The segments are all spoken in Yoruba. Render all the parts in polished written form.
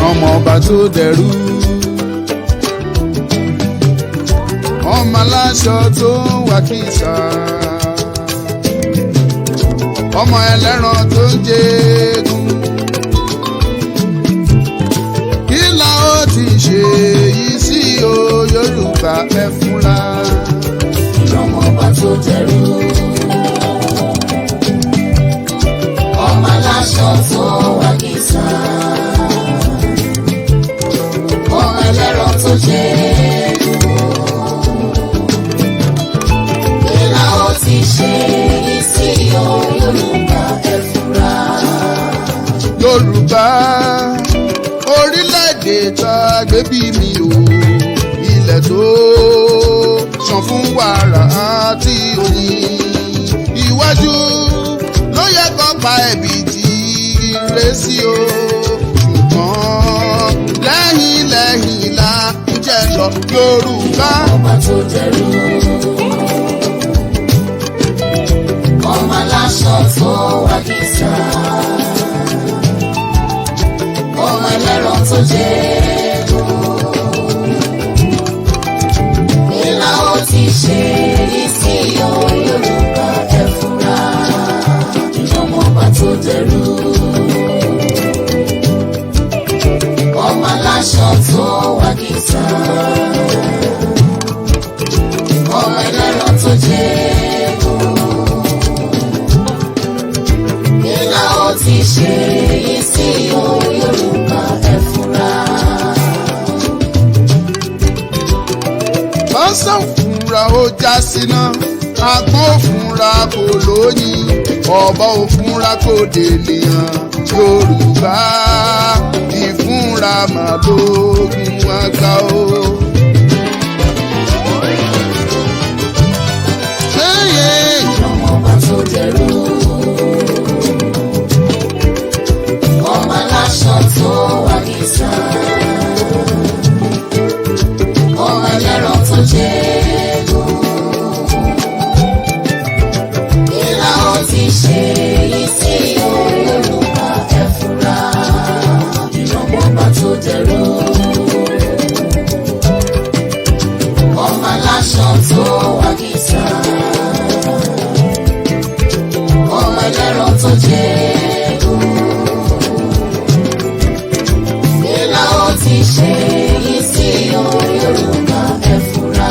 ọmọ ọba tó dẹrú ọmọ aláṣọ tó wà kìsà ọmọ ẹlẹ́ran tó ń jẹ́gun kí la ó ti ṣe yìí sí o Yorùbá ẹ fúnra. ọmọ ọba tó dẹrú ọmọ aláṣọ tó wà kìsà ọmọ ẹlẹ́ran tó jẹ́gun kí la ó ti ṣe yìí sí o Yorùbá ẹ fúnra. Yorùbá orílẹ̀-èdè tá a gbé bí mi o ilẹ̀ tó ṣàn fún wàrà àti oyin iwájú ló yẹ kó pa ẹ̀bì tí ire sí o ṣùgbọ́n lẹ́yìn la ń jẹ́ lọ Yorùbá. ọba tó dẹrú ọmọ aláṣọ tó wà kìsà ọmọ ẹlẹ́ran tó jẹ́gun kí la ó ti ṣe yìí sí o Yorùbá ẹ fúnra. ọmọ ọba tó dẹrú ọmọ aláṣọ tó wà kìsà ọmọ ẹlẹ́ran tó jẹ́gun kí la ó ti ṣe yìí sí o Yorùbá ẹ fúnra. ọ̀sán fúnra ó já síná agbọ́n òfúnra kò lóyìn ọ̀bọ òfúnra kò dènìyàn Yorùbá ìfúnra màlógún àgbà o. ọmọ ọba tó dẹrú ọmọ aláṣọ tó wà kìsà ọmọ ẹlẹ́ran tó jẹ́gun kí la ó ti ṣe yìí sí o Yorùbá ẹ fúnra. ọmọ ọba tó dẹrú ọmọ aláṣọ tó wà kìsà ọmọ ẹlẹ́ran tó jẹ́gun kí la ó ti ṣe yìí sí o Yorùbá ẹ fúnra.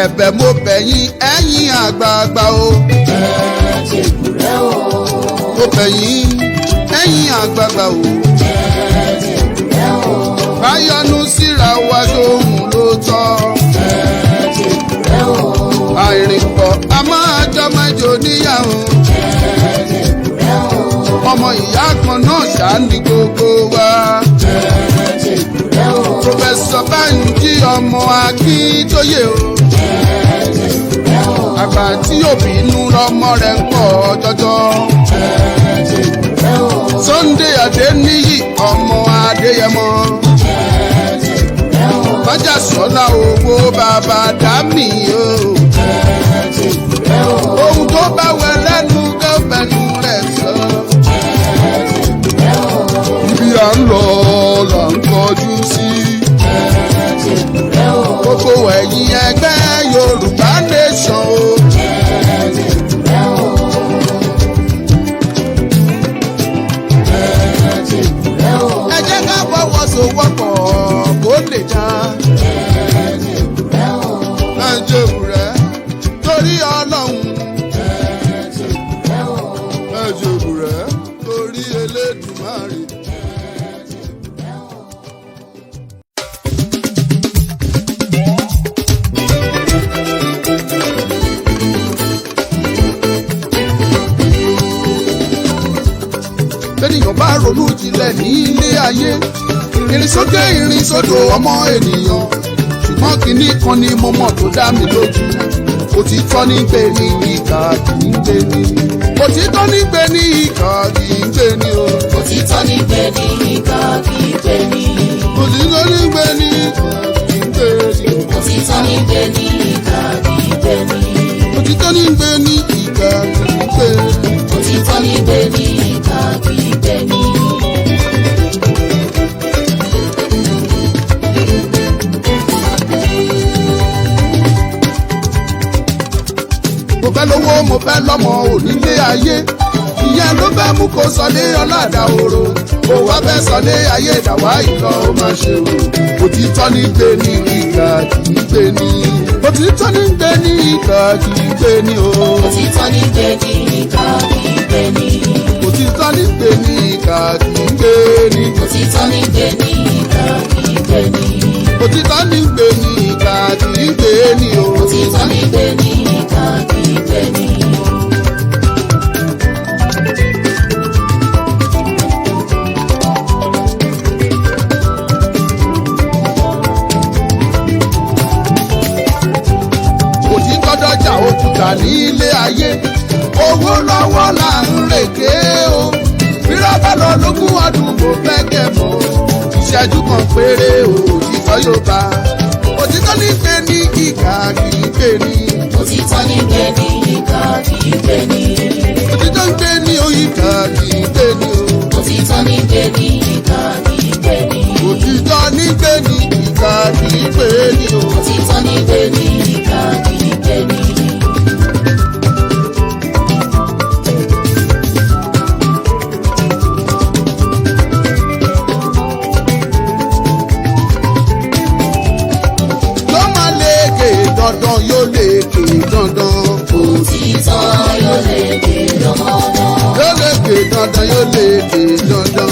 ẹ̀bẹ̀ mo bẹ̀ yín ẹ̀yin àgbààgbà o. ẹ̀ẹ́dẹ̀gbùrẹ́ o. mo bẹ̀ yín ẹ̀yin àgbààgbà o. ẹ̀ẹ́dẹ̀gbùrẹ́ o. báyọ̀nù síra wa lóhùn ló tọ́. ẹ̀ẹ́dẹ̀gbùrẹ́ o. àìrìnpọ̀ a máa jọmọ jò níyàwó. ẹ̀ẹ́dẹ̀gbùrẹ́ o. ọmọ ìyá kan náà ṣáà ní gbogbo wa. ẹ̀ẹ́dẹ̀gbùrẹ́ o. Pòfẹ́sọ̀ Bánjí ọmọ Akíntóyè o. ẹ̀ẹ́dẹ̀gbùrẹ́ o. àgbà tí òbínú lọmọ rẹ̀ ń pọ̀ jọjọ. ẹ̀ẹ́dẹ̀gbùrẹ́ o. Sunday Adéníyì ọmọ Adéyẹmọ. ẹ̀ẹ́dẹ̀gbùrẹ́ o. Májàsọ́lá owó bàbá dámì o. ẹ̀ẹ́dẹ̀gbùrẹ́ o. ohun tó bá wẹ lẹ́nu gẹ́fẹ̀nu rẹ̀ sọ. ẹ̀ẹ́dẹ̀gbùrẹ́ o. ibi à ń lọ là ń kọjú sí. ẹ̀ẹ́dẹ̀gbùrẹ́ o. gbogbo ẹ̀yin ẹgbẹ́ Yorùbá nation o. ẹ̀ẹ́dẹ̀gbùrẹ́ o. ẹ̀ẹ́dẹ̀gbùrẹ́ o. ẹ jẹ́ ká fọwọ́sowọ́pọ̀ kó lè dá. ẹ̀ẹ́dẹ̀gbùrẹ́ o. ẹ jèbùrẹ́ torí Ọlọ́run. ẹ̀ẹ́dẹ̀gbùrẹ́ o. ẹ jèbùrẹ́ torí Elédùmarè. bẹ́nìyàn bá ronú jinlẹ̀ ní ilé ayé ìrìnsókè ìrìnsódò ọmọ ènìyàn ṣùgbọ́n kinní kan ni mo mọ̀ tó dá mi lójú òtítọ́ ní gbé ní ìkà kì í gbé ní. mo òtítọ́ ní gbé ní ìkà kì í gbé ní o. òtítọ́ ní gbé ní ìkà kì í gbé ní. òtítọ́ ní gbé ní ìkà kì í gbé ní. òtítọ́ ní gbé ní ìkà kì í gbé ní. òtítọ́ ní gbé ní ìkà kì í gbé ní. òtítọ́ ní gbé ní ìkà kì í gbé ní. mo fẹ́ lówó mo fẹ́ lọ́mọ onílé ayé ìyẹn ló fẹ́ mú kó sọlé ọ̀làdà òro kó wá fẹ́ sọlé ayé ìdàwá ìlọ ó máa ṣe o. òtítọ́ ní gbé ní ìkà kì í gbé ní. òtítọ́ ní gbé ní ìkà kì í gbé ní o. òtítọ́ ní gbé ní ìkà kì í gbé ní. òtítọ́ ní gbé ní ìkà kì í gbé ní. òtítọ́ ní gbé ní ìkà kì í gbé ní. òtítọ́ ní gbé ní ìkà kì í gbé ní o. òtítọ́ ní gbé ní ìkà kì í gbé ní. òtítọ́ dọ́jà òkúta ní ilé ayé owó lọ́wọ́ là ń rèké o. bírọ́bà lọ lógún ọdún mo fẹ́ kẹ́ mọ́ ìṣẹ́jú kan péré o. òtítọ́ yóò bá òtítọ́ ní gbé ní ìkà kì í gbé ní. òtítọ́ ní gbé ní ìkà kì í gbé ní. òtítọ́ ń gbé ní ìkà kì í gbé ní o. òtítọ́ ní gbé ní ìkà kì í gbé ní. òtítọ́ ní gbé ní ìkà kì í gbé ní o. òtítọ́ ní gbé ní ìkà kì í gbé ní. ló máa lékè dandan yóò lékè dandan. òtítọ́ yóò lékè dandan. yóò lékè dandan yóò lékè dandan.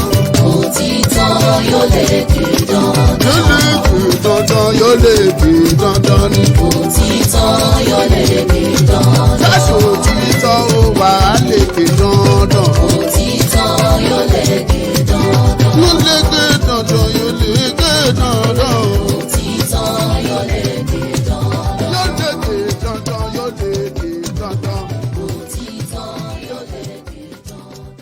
òtítọ́ yóò lékè dandan. yóò lékè dandan yóò lékè dandan ni. òtítọ́ yóò lékè dandan. káṣí òtítọ́ ó wà á lékè dandan. òtítọ́ yóò lékè dandan. yóò lékè dandan yóò lékè dandan. òtítọ́ yóò lékè dandan. yóò lékè dandan yóò lékè dandan. òtítọ́ yóò lékè dandan.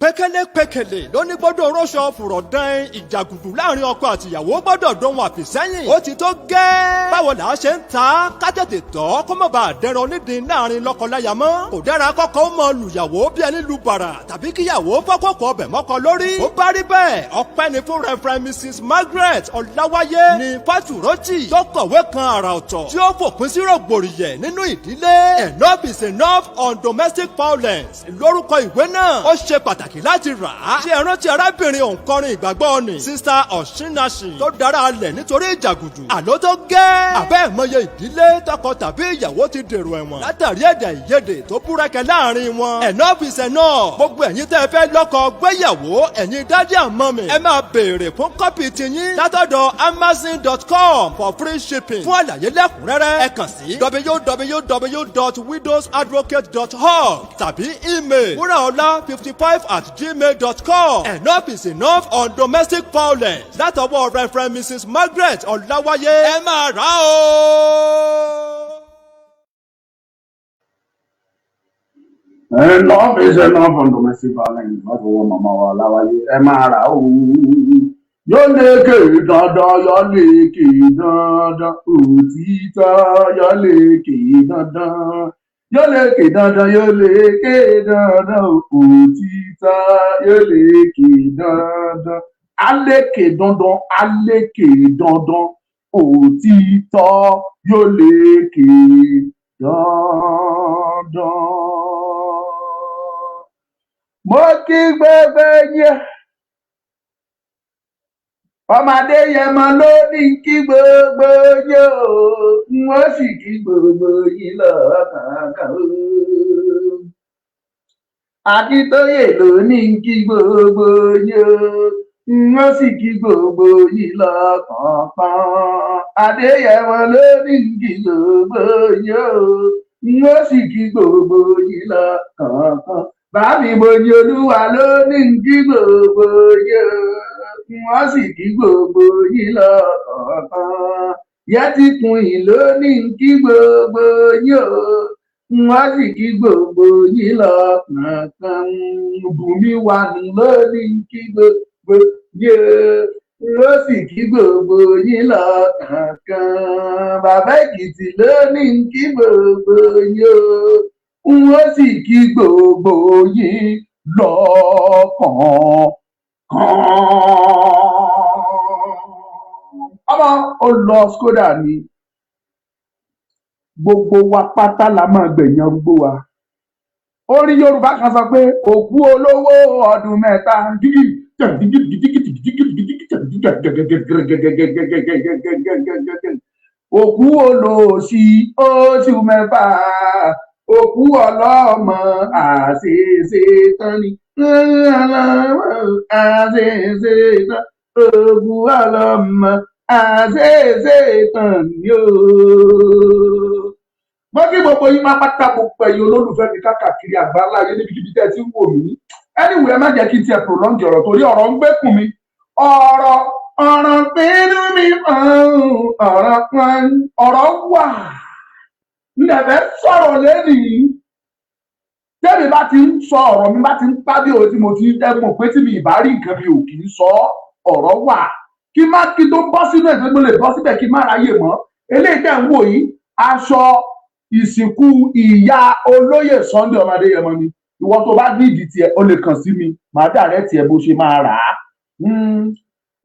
pékélépékélé lóní gbọ́dọ̀ rọ́ṣọ fùrọ̀ dán ìjàgùdù láàrin ọkọ àtìyàwó gbọ́dọ̀ dóhun àfìsẹ́yìn ó ti tó gẹ́. báwo là á ṣe ń ta ká tètè tọ́ kó má bàa dẹran onídìí láàrin lọ́kọláya mọ́. kò dára kọ́kọ́ ó mọ lùyàwó bí ẹni lu bàrà tàbí kíyàwó fọ́kọ̀kọ̀ ọbẹ̀ mọ́kọ lórí. ó bá rí bẹ́ẹ̀ ọpẹ́ ni fún Reverend Mrs. Margaret Ọláwáyé ní Fátúrọ́tì tó kọ̀wé kan àrà ọ̀tọ̀ tí ó fòpin sí rògbòrìyẹ̀ nínú ìdílé. Enough is enough on domestic violence lórúkọ ìwé náà. ó ṣe pàtàkì láti ti rà á. ṣé ẹ rántí arábìnrin òǹkọrin ìgbàgbọ́ ni sista ọ̀ṣínnàṣì tó dára alẹ̀ nítorí ìjàgùdù. àló tó gẹ́. àbẹ́ ìmọye ìdílé tọkọ tàbí ìyàwó ti dèrò ẹ̀wọ̀n látàrí èdè ìyedè tó búrẹ́kẹ́ láàrin wọn. enough is enough. gbogbo ẹ̀yin tẹ́ ẹ fẹ́ lọ́kọ gbéyàwó ẹ̀yin dádì àmọ́ mi. ẹ máa béèrè fún kọ́pì tiyín látọ̀dọ̀ amazon.com for free shipping. fún àlàyé lẹ́kùnrẹ́rẹ́ ẹ kàn sí www.widowsadvocate.org tàbí email wuraola55@gmail.com. enough is enough on domestic violence látọwọ́ Reverend Mrs. Margaret Ọláwáyé. ẹ máa rà ó. Enough is enough on domestic violence látọwọ́ màmá wa Ọláwáyé. Ẹ máa rà ó. Yóò lékè dandan, yóò lékè dandan, òtítọ́ yóò lékè dandan. Yóò lékè dandan, yóò lékè dandan, òtítọ́ yóò lékè dandan. Alékè dandan, alékè dandan, òtítọ́ yóò lékè dandan. Mo kí gbogbo yẹn. Ọmọdé yẹn mọ ló ní kí gbogbo yín o, wọ́n sì kí gbogbo yín lọ́kànkàn o. Akíntóyè ló ní kí gbogbo yín o, wọ́n sì kí gbogbo yín lọ́kànkàn. Adéyẹmọ ló ní kí gbogbo yín o, wọ́n sì kí gbogbo yín lọ́kànkàn. Bàbí Mojí Olúwa ló ní kí gbogbo yín o, wọ́n sì kí gbogbo yín lọ́kọ̀ọ̀kan. Yẹtí Queen ló ní kí gbogbo yín o, wọ́n sì kí gbogbo yín lọ́kọ̀ọ̀kan. Bùnmi Wanu ló ní kí gbogbo yín o, wọ́n sì kí gbogbo yín lọ́kọ̀ọ̀kan. Bàbá Èkìtì ló ní kí gbogbo yín o, wọ́n sì kí gbogbo yín lọ́kọ̀ọ̀kan. Ọmọ ó lọ Skoda ni gbogbo wa pátá la máa gbẹ̀yìn arúgbó wa. Orin Yorùbá kan sọ pé òkú olówó ọdún mẹ́ta òkú olóòṣì oṣù mẹ́fà òkú ọlọ́mọ àṣeṣe tán ni àṣeṣe tán òkú ọlọ́mọ àṣeṣe tán ni o. Mo kí gbogbo yín máa pátá gbogbo ẹ̀yin olólùfẹ́ mi káàkiri àgbáńlá ayé níbikíbi tẹ́ ẹ ti ń wò mí. Anyway, ẹ má jẹ́ kí n tiẹ̀ prolong ọ̀rọ̀ torí ọ̀rọ̀ ń gbẹ́kùn mi. ọ̀rọ̀ pínú mi ọ̀rọ̀ wà ńlẹ̀fẹ̀ sọ̀rọ̀ lẹ́nìí. Tẹ́mi bá ti ń sọ ọ̀rọ̀ mi bá ti ń pábí òwe tí mo ti ń dẹ́gbọ̀n pé tí mi ìbá rí nǹkan mi ò kì í sọ ọ̀rọ̀ wà. Kí tó bọ́ sínú ẹ̀sẹ̀ mo lè bọ́ síbẹ̀ kí má ráyè mọ́. Eléyìí tẹ̀ ń wò yìí aṣọ ìsìnkú ìyá olóyè Sunday ọmọ Adéyẹmọ ni. Ìwọ tó bá ní ìdí tiẹ̀ o lè kàn sí mi màá dàrẹ́ tiẹ̀ bó ṣe máa rà á.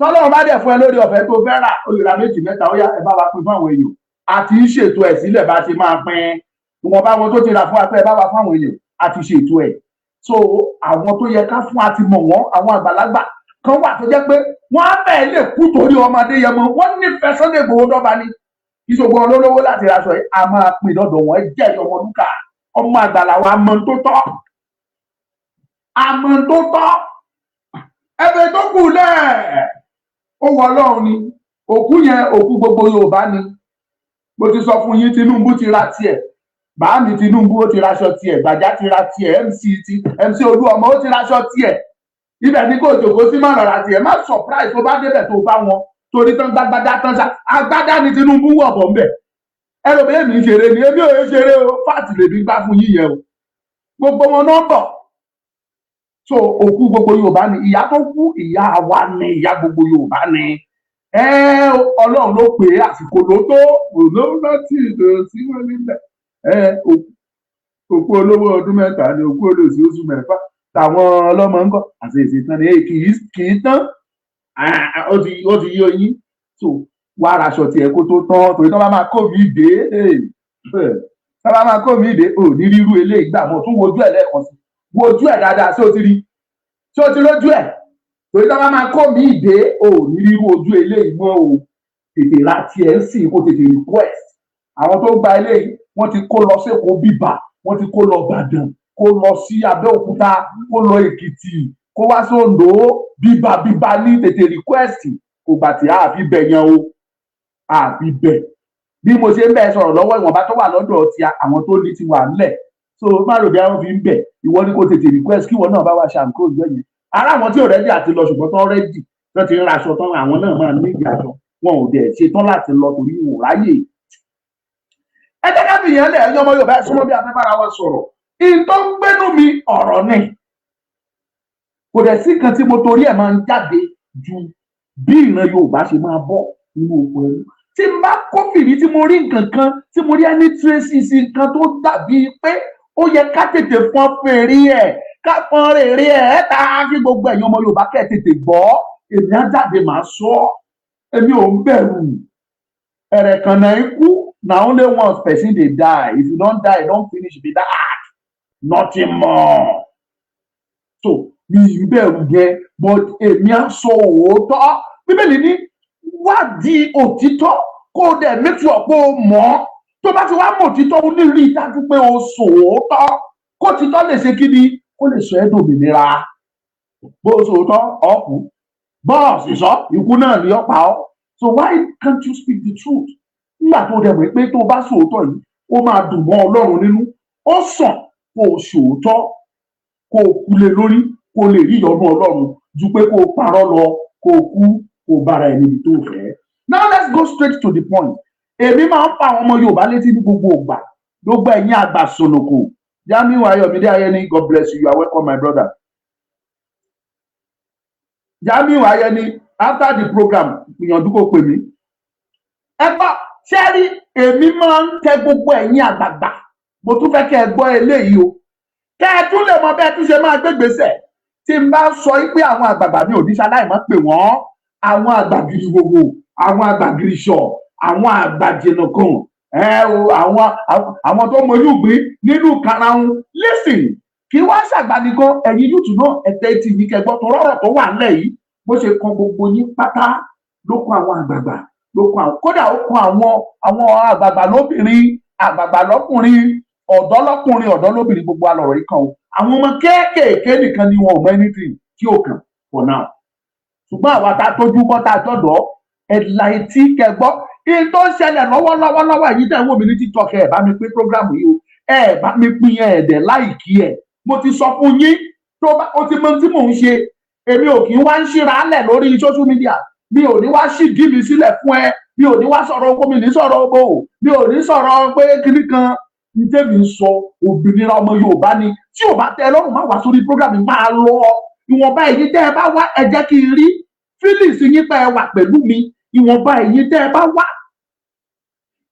Tọ́lọ́run bá dẹ̀ fún ẹ lórí ọ̀fẹ́ tó fẹ́ rà o lè ra 2 mẹ́ta ó yá ẹ bá wa pín fún àwọn èèyàn. Àti ṣètò ẹ̀ sílẹ̀ bá ti máa pín ìwọ̀n bá wọn tó ti rà fún apẹ́ ẹ bá wa fún àwọn èèyàn àti ṣètò ẹ̀. So àwọn tó yẹ ká fún àti mọ̀ wọ́n àwọn àgbàlagbà kan wà tó jẹ́ pé wọ́n á bẹ́ẹ̀ lè kú torí ọmọ Adéyẹmọ wọ́n nífẹ̀ẹ́ Sunday Igboho dọ́ba ni. Ìṣògùn olólówó láti raṣọ yìí a máa pín lọ́dọ̀ wọn ẹ jẹ́ ọmọ lúkà ọmọ àgbàlá wa àmọ́ tó tọ́ ẹbẹ tó kù lẹ̀ ó wọ Ọlọ́run ni òkú yẹn òkú gbogbo Yorùbá ni. Mo ti sọ fún yín Tinubu ti ra tiẹ̀ bàámi Tinubu ó ti raṣọ tiẹ̀ Gbàjá ti ra tiẹ̀ MC Olúọmọ ó ti raṣọ tiẹ̀ ibẹ̀ ni kò jòkó sí má lọ́ra tiẹ̀ má surprise tó bá débẹ̀ tó bá wọn torí tán gbàgbádá tán ṣá agbádá ni Tinubu wọ̀ bọ̀ ńbẹ̀ ẹ̀rọ bẹ́ẹ̀ mi ṣeré ni èmi ò ṣeré o fáàtì lèmi gbá fún yín yẹn o gbogbo wọn náà bọ̀. So òkú gbogbo Yorùbá ni ìyá tó kú ìyá wa ni ìyá gbogbo Yorùbá ni Ọlọ́run ló pè é àsìkò ló tó olówó tí ìlò sí wọn nílẹ̀ òkú olówó ọdún mẹ́ta ni òkú olóòsì oṣù mẹ́fà táwọn ọlọ́mọ ń kọ́ àti èsì tán ni kì í tán ó ti yí oyin. So wá aṣọ tiẹ̀ kó tó tán torí tán bá máa kó mi dé tán bá máa kó mi dé ò ní rírú eléyìí gbà mọ́ tún wojú ẹ̀ lẹ́ẹ̀kan sí wojú ẹ̀ dáadáa sí ó ti rí ṣé o ti lójú ẹ̀ torí tá a bá máa kó mi ìdè ò ní rírú ojú eléyìí mọ́ o tètè ra tiẹ̀ sì kó tètè request àwọn tó gba eléyìí wọ́n ti kó lọ sẹ́kọ̀ọ́ bíbà wọ́n ti kó lọ Ìbàdàn kó lọ sí Abẹ́òkúta kó lọ Èkìtì kó wá sóńdó bíbà ní tètè request kò gbà tí àfi bẹ̀ yẹn o àfi bẹ̀ bí mo ṣe ń bẹ̀ sọ̀rọ̀ lọ́wọ́ ìwọ̀nba tó wà lọ́dọ̀ ti àwọn tó ní ti wà ńlẹ̀ so má rò bí àwọn fi ń bẹ̀ ìwọ ni kò tètè request kí ìwọ náà bá wá ṣàǹkó ìjọ yẹn ara àwọn tí ò rẹ́dí àti lọ ṣùgbọ́n tán rẹ́dí tán ti ń raṣọ tán àwọn náà máa ní ìdí aṣọ wọn ò dẹ̀ ṣe tán láti lọ torí wọn ò ráyè. ẹ jẹ́ ká fi yẹn lẹ̀ ẹ̀yin ọmọ Yorùbá ẹ súnmọ́ bí a fẹ́ bára wọn sọ̀rọ̀ ìtọ́ ń gbénú mi ọ̀rọ̀ ni kò dẹ̀ sí kan tí mo torí ẹ̀ máa ń jáde ju bí ìran Yorùbá ṣe máa bọ́ nínú oko ẹrú tí n bá kófìrí tí mo rí nǹkan kan tí mo rí ẹni tracy nǹkan tó dàbí pé ó yẹ ká tètè fọ́n fèrè ẹ̀ ká fọ́n rèrè ẹ̀ tá kí gbogbo ẹ̀yin ọmọ Yorùbá kẹ́ tètè gbọ́ èmi á jáde màá sọ èmi ò ń bẹ̀rù ẹ̀rẹ̀kànnà ikú na only one person dey die if you don die don finish be that nothing more so mi ì bẹ̀rù yẹn but èmi á sọ òótọ́ Bíbélì ní wádìí òtítọ́ kó o dẹ̀ make sure pé o mọ̀ tó bá ti wá mọ̀ òtítọ́ o ní rí i dájú pé o sòótọ́ kó títọ́ lè ṣe kíni kó lè sọ ẹ́ dòmìnira bó o sòótọ́ ọ̀kú bọ́ọ̀sì sọ ikú náà ní ọ̀pá ọ́ so why can't you speak the truth nígbà tó dẹ̀ mọ̀ pé tó bá sòótọ́ yìí ó máa dùn mọ́ Ọlọ́run nínú ó sàn kó o sòótọ́ kó o kú lé lórí kó o lè rí ìyọ́nú Ọlọ́run ju pé kó o parọ́ lọ kó o kú kó o bára ẹni tó fẹ́. Now let's go straight to the point. Èmi máa ń pa àwọn ọmọ Yorùbá létí ní gbogbo ìgbà gbogbo ẹ̀yin àgbà sọ̀nùkù Jamiu Ayọ̀mídé Ayẹni God bless you, you are welcome my brother. Jamiu Ayẹni after the program gbìyànjú kó pè mí. Ẹ gbọ́ ṣẹ́rí èmi máa ń tẹ gbogbo ẹ̀yin àgbààgbà mo tún fẹ́ kẹ́ ẹ gbọ́ eléyìí o kẹ́ ẹ tún lè mọ bẹ́ẹ̀ tún ṣe máa gbégbèsè tí n bá sọ pé àwọn àgbààgbà mi ò ní ṣaláìmọ́ pè wọ́n àwọn àgbàgìrì gbogbo àwọn àgbàgìrì ṣọ àwọn àgbàjẹnàkan àwọn tó mọlú gbé nínú karahun listen kí wá ṣàgbànìkan ẹ̀yin yúùtù náà ẹ̀tẹ́ ti ní kẹgbọ́ tó rọ̀rọ̀ tó wà nílẹ̀ yìí bó ṣe kan gbogbo yín pátá ló kún àwọn àgbààgbà ló kún àwọn kódà ó kún àwọn àgbààgbà lóbìnrin àgbààgbà lọ́kùnrin ọ̀dọ́ lọ́kùnrin ọ̀dọ́ lóbìnrin gbogbo alọ̀rọ̀ yìí kan o àwọn ọmọ kéékèèké nìkan ni wọn ò mọ anything tí ó kàn for now ṣùgbọ́n àwa tá a tójú bọ́ tá a tọ́dọ̀ ẹ̀dùnà etí kẹgbọ́ kí n tó ń ṣẹlẹ̀ lọ́wọ́lọ́wọ́ èyí tẹ̀ ń wò mí ní TikTok ẹ̀ bá mi pín program yìí o ẹ̀ bá mi pín ẹ̀ẹ́dẹ̀ láìkí ẹ̀ mo ti sọ fún yín tó bá o ti mọ tí mò ń ṣe èmi ò kì í wá ń ṣíra lẹ̀ lórí social media mi ò ní wá ṣìdí mi sílẹ̀ fún ẹ mi ò ní wá sọ̀rọ̀ oko mi ní sọ̀rọ̀ oko mi ò ní sọ̀rọ̀ pé kíní kan ní tèmi ń sọ òmìnira ọmọ Yorùbá ni tí ò bá tẹ́ ẹ lọ́rùn má wá sórí program máa lọ ìwọ̀nba èyí tẹ́ ẹ bá wá ẹ jẹ́ kí n rí feelings yín pé ẹ wà pẹ̀lú mi ìwọ̀nba èyí tẹ́ ẹ bá wá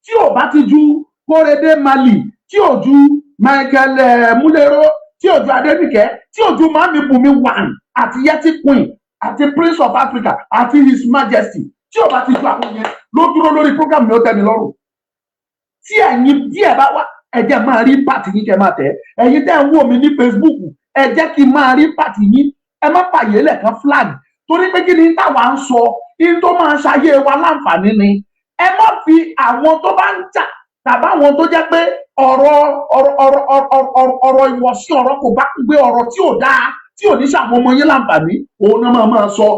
tí ò bá ti ju Kórèdé Mali tí ò ju Michael Múlẹ́rọ́ tí ò ju Adénìkẹ́ tí ò ju Mami Bùnmi One àti Yẹtí Queen àti Prince of Africa àti His Majesty tí ò bá ti ju àwọn yẹn ló dúró lórí program mi ó tẹ́ mi lọ́rùn tí ẹ̀yin díẹ̀ bá wá ẹ jẹ́ máa rí pàtì yín kẹ́ máa tẹ̀ ẹ̀yin tẹ́ ń wò mí ní Facebook ẹ jẹ́ kí n máa rí pàtì yín ẹ má fàyè lẹ́ẹ̀kan flag torí pé kí ni táwa ń sọ in tó máa ṣayé wa láǹfààní ni ẹ má fi àwọn tó bá ń jà tàbí àwọn tó jẹ́ pé ọ̀rọ̀ ìwọ̀sí ọ̀rọ̀ kò bá gbé ọ̀rọ̀ tí ò dáa tí ò ní ṣàwọn ọmọ yín láǹfààní òun náà máa sọ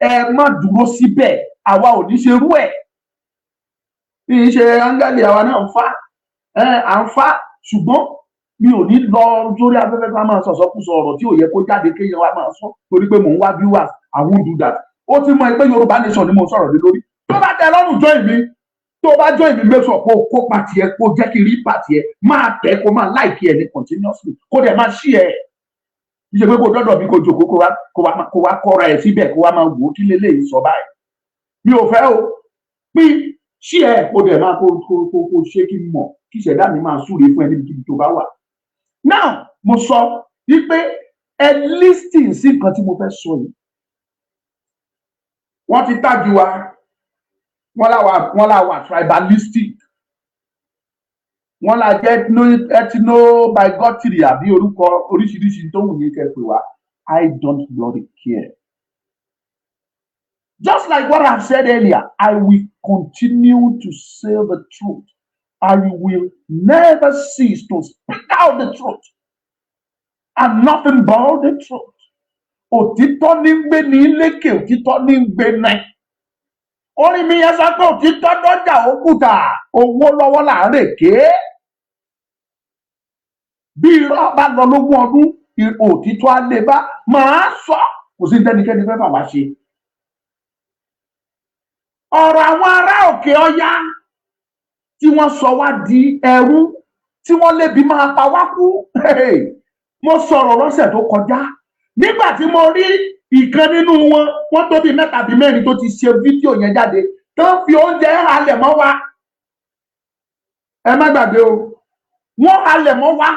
ẹ má dúró síbẹ̀ àwa ò ní ṣerú ẹ̀ kì í ṣe áńgẹ́lì àwa náà à ń fá ṣùgbọ́n mi ò ní lọ sórí afẹ́fẹ́ ká máa sọ̀sọ́kùsọ ọ̀rọ̀ tí ò yẹ kó jáde kéèyàn wa máa sọ torí pé mò ń wá viewers I won't do that ó ti mọ ẹgbẹ́ Yorùbá nation ni mo sọ̀rọ̀ lé lórí tó bá tẹ́ lọ́rùn join mi tó bá join mi make sure kó pàtì ẹ kó jẹ́ kí rí pàtì ẹ máa tẹ̀ kó máa like ẹ ní continuously kó dẹ̀ máa share ẹ ìṣe pé kó dọ́dọ̀ mi kó jòkó kó wá kọ́ra ẹ síbẹ̀ kó wá máa wò ó kí lélẹ́yìí sọ báyìí mi ò fẹ́ o pín share ẹ kó dẹ̀ máa kó ṣe kí n mọ̀ kí ìṣẹ̀dá mi máa súre fún ẹ níbi tó bá wà. Now mo sọ wípé ẹ listing sí nǹkan tí mo fẹ́ sọ yìí wọ́n ti tájú wa wọ́n láwà tribalistic wọ́n la jẹ́ ethno bigotry àbí orúkọ oríṣiríṣi tó wù ní kẹpẹ wa I don't bloody care. Just like what I've said earlier, I will continue to say the truth. I will never cease to speak out the truth and nothing but the truth. Òtítọ́ ní ń gbé ní lékè, òtítọ́ ní ń gbé náà. Orin mi yẹn sọ pé òtítọ́ dọ́jà òkúta, owó lọ́wọ́ là ń rèké. Bí irọ́ bá lọ lógún ọdún, òtítọ́ á lè bá máa sọ, kò sí tẹ́nikẹ́ni fẹ́ bàbá ṣe. Ọ̀rọ̀ àwọn ará òkè ọya tí wọ́n sọ wá di ẹrú, tí wọ́n lébi máa pa wá kú. Mo sọ̀rọ̀ lọ́sẹ̀ tó kọjá. Nígbà tí mo rí ìkan nínú wọn, wọ́n tó bí 3 àbí 4 tó ti ṣe fídíò yẹn jáde, tó ń fi oúnjẹ halẹ̀ mọ́ wa. Ẹ má gbàgbé o, wọ́n halẹ̀ mọ́ wa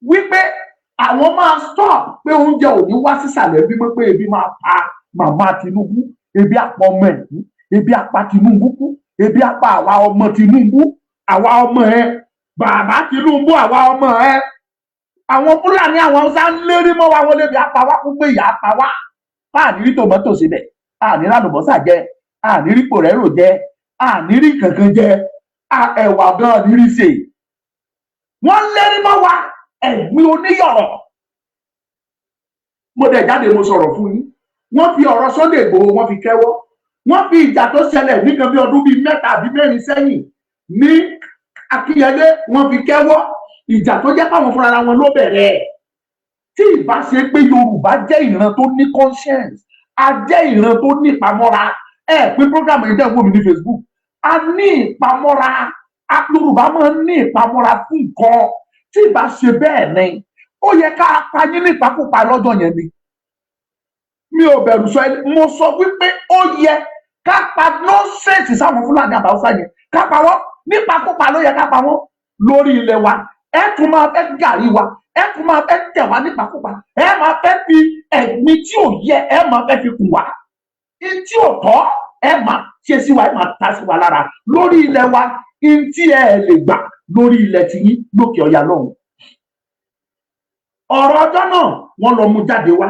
wípé àwọn máa stop pé oúnjẹ ò ní wá sísàlẹ̀ bí pé ebi máa pa màmá Tinubu, ebi àpọ̀ ọmọ ẹ̀ kú, ebi àpá Tinubu kú, ebi àpá àwa ọmọ Tinubu, àwa ọmọ ẹ, bàbá Tinubu, àwa ọmọ ẹ. Àwọn Fúlàní àwọn Hausa ń lérí mọ́ wa, wọ́n lébi apá wa kú pé ìyá apá wa. Àní rí tòmátò síbẹ̀, àní rálùbọ́sà jẹ, àní rí pòrẹ́rò jẹ, àní rí kankan jẹ, ẹ̀wà gan ní rí sè. Wọ́n lérí mọ́ wa ẹ̀gbin oníyọ̀rọ̀. Mo dẹ̀ jáde mo sọ̀rọ̀ fún yín. Wọ́n fi ọ̀rọ̀ Sunday Igboho wọ́n fi kẹ́wọ́. Wọ́n fi ìjà tó ṣẹlẹ̀ nìkan bí ọdún bíi 3 àbí 4 sẹ́yìn ní Akínyẹlé wọ́n fi kẹ́wọ́. Ìjà tó jẹ́ fáwọn fúnra wọn ló bẹ̀rẹ̀. Tí ìbá ṣe pé Yorùbá jẹ́ ìran tó ní conscience, a jẹ́ ìran tó ní ìpamọ́ra. Pé program yìí dẹ̀ wò mí ní Facebook. A ní ìpamọ́ra. Yorùbá máa ń ní ìpamọ́ra fún nǹkan. Tí ìbá ṣe bẹ́ẹ̀ ni, ó yẹ ká pa yín ní ìpakúpa lọ́jọ́ yẹn ni. Mi ò bẹ̀rù sọ ẹ́, mo sọ wípé ó yẹ ká pa nọ́ọ̀sẹ̀sì sáwọn Fúlàní àbáwọ́sá yẹn. Ká pa wọ́n nípakúpa ló yẹ ká pa wọ́n lórí ilẹ̀ wa. Ẹ tún máa fẹ́ gàrí wa, ẹ tún máa fẹ́ tẹ̀ wá nípakúpa, ẹ máa fẹ́ fi ẹ̀gbin tí ò yẹ, ẹ máa fẹ́ fi kùn wá. Tí ò tọ́, ẹ máa ṣe sí wa, ẹ máa ta sí wa lára lórí ilẹ̀ wa. Tí ẹ lè gbà lórí ilẹ̀ tiyín lókè ọya lọ́hùn. Ọ̀rọ̀ ọjọ́ náà wọ́n lọ mú jáde wá,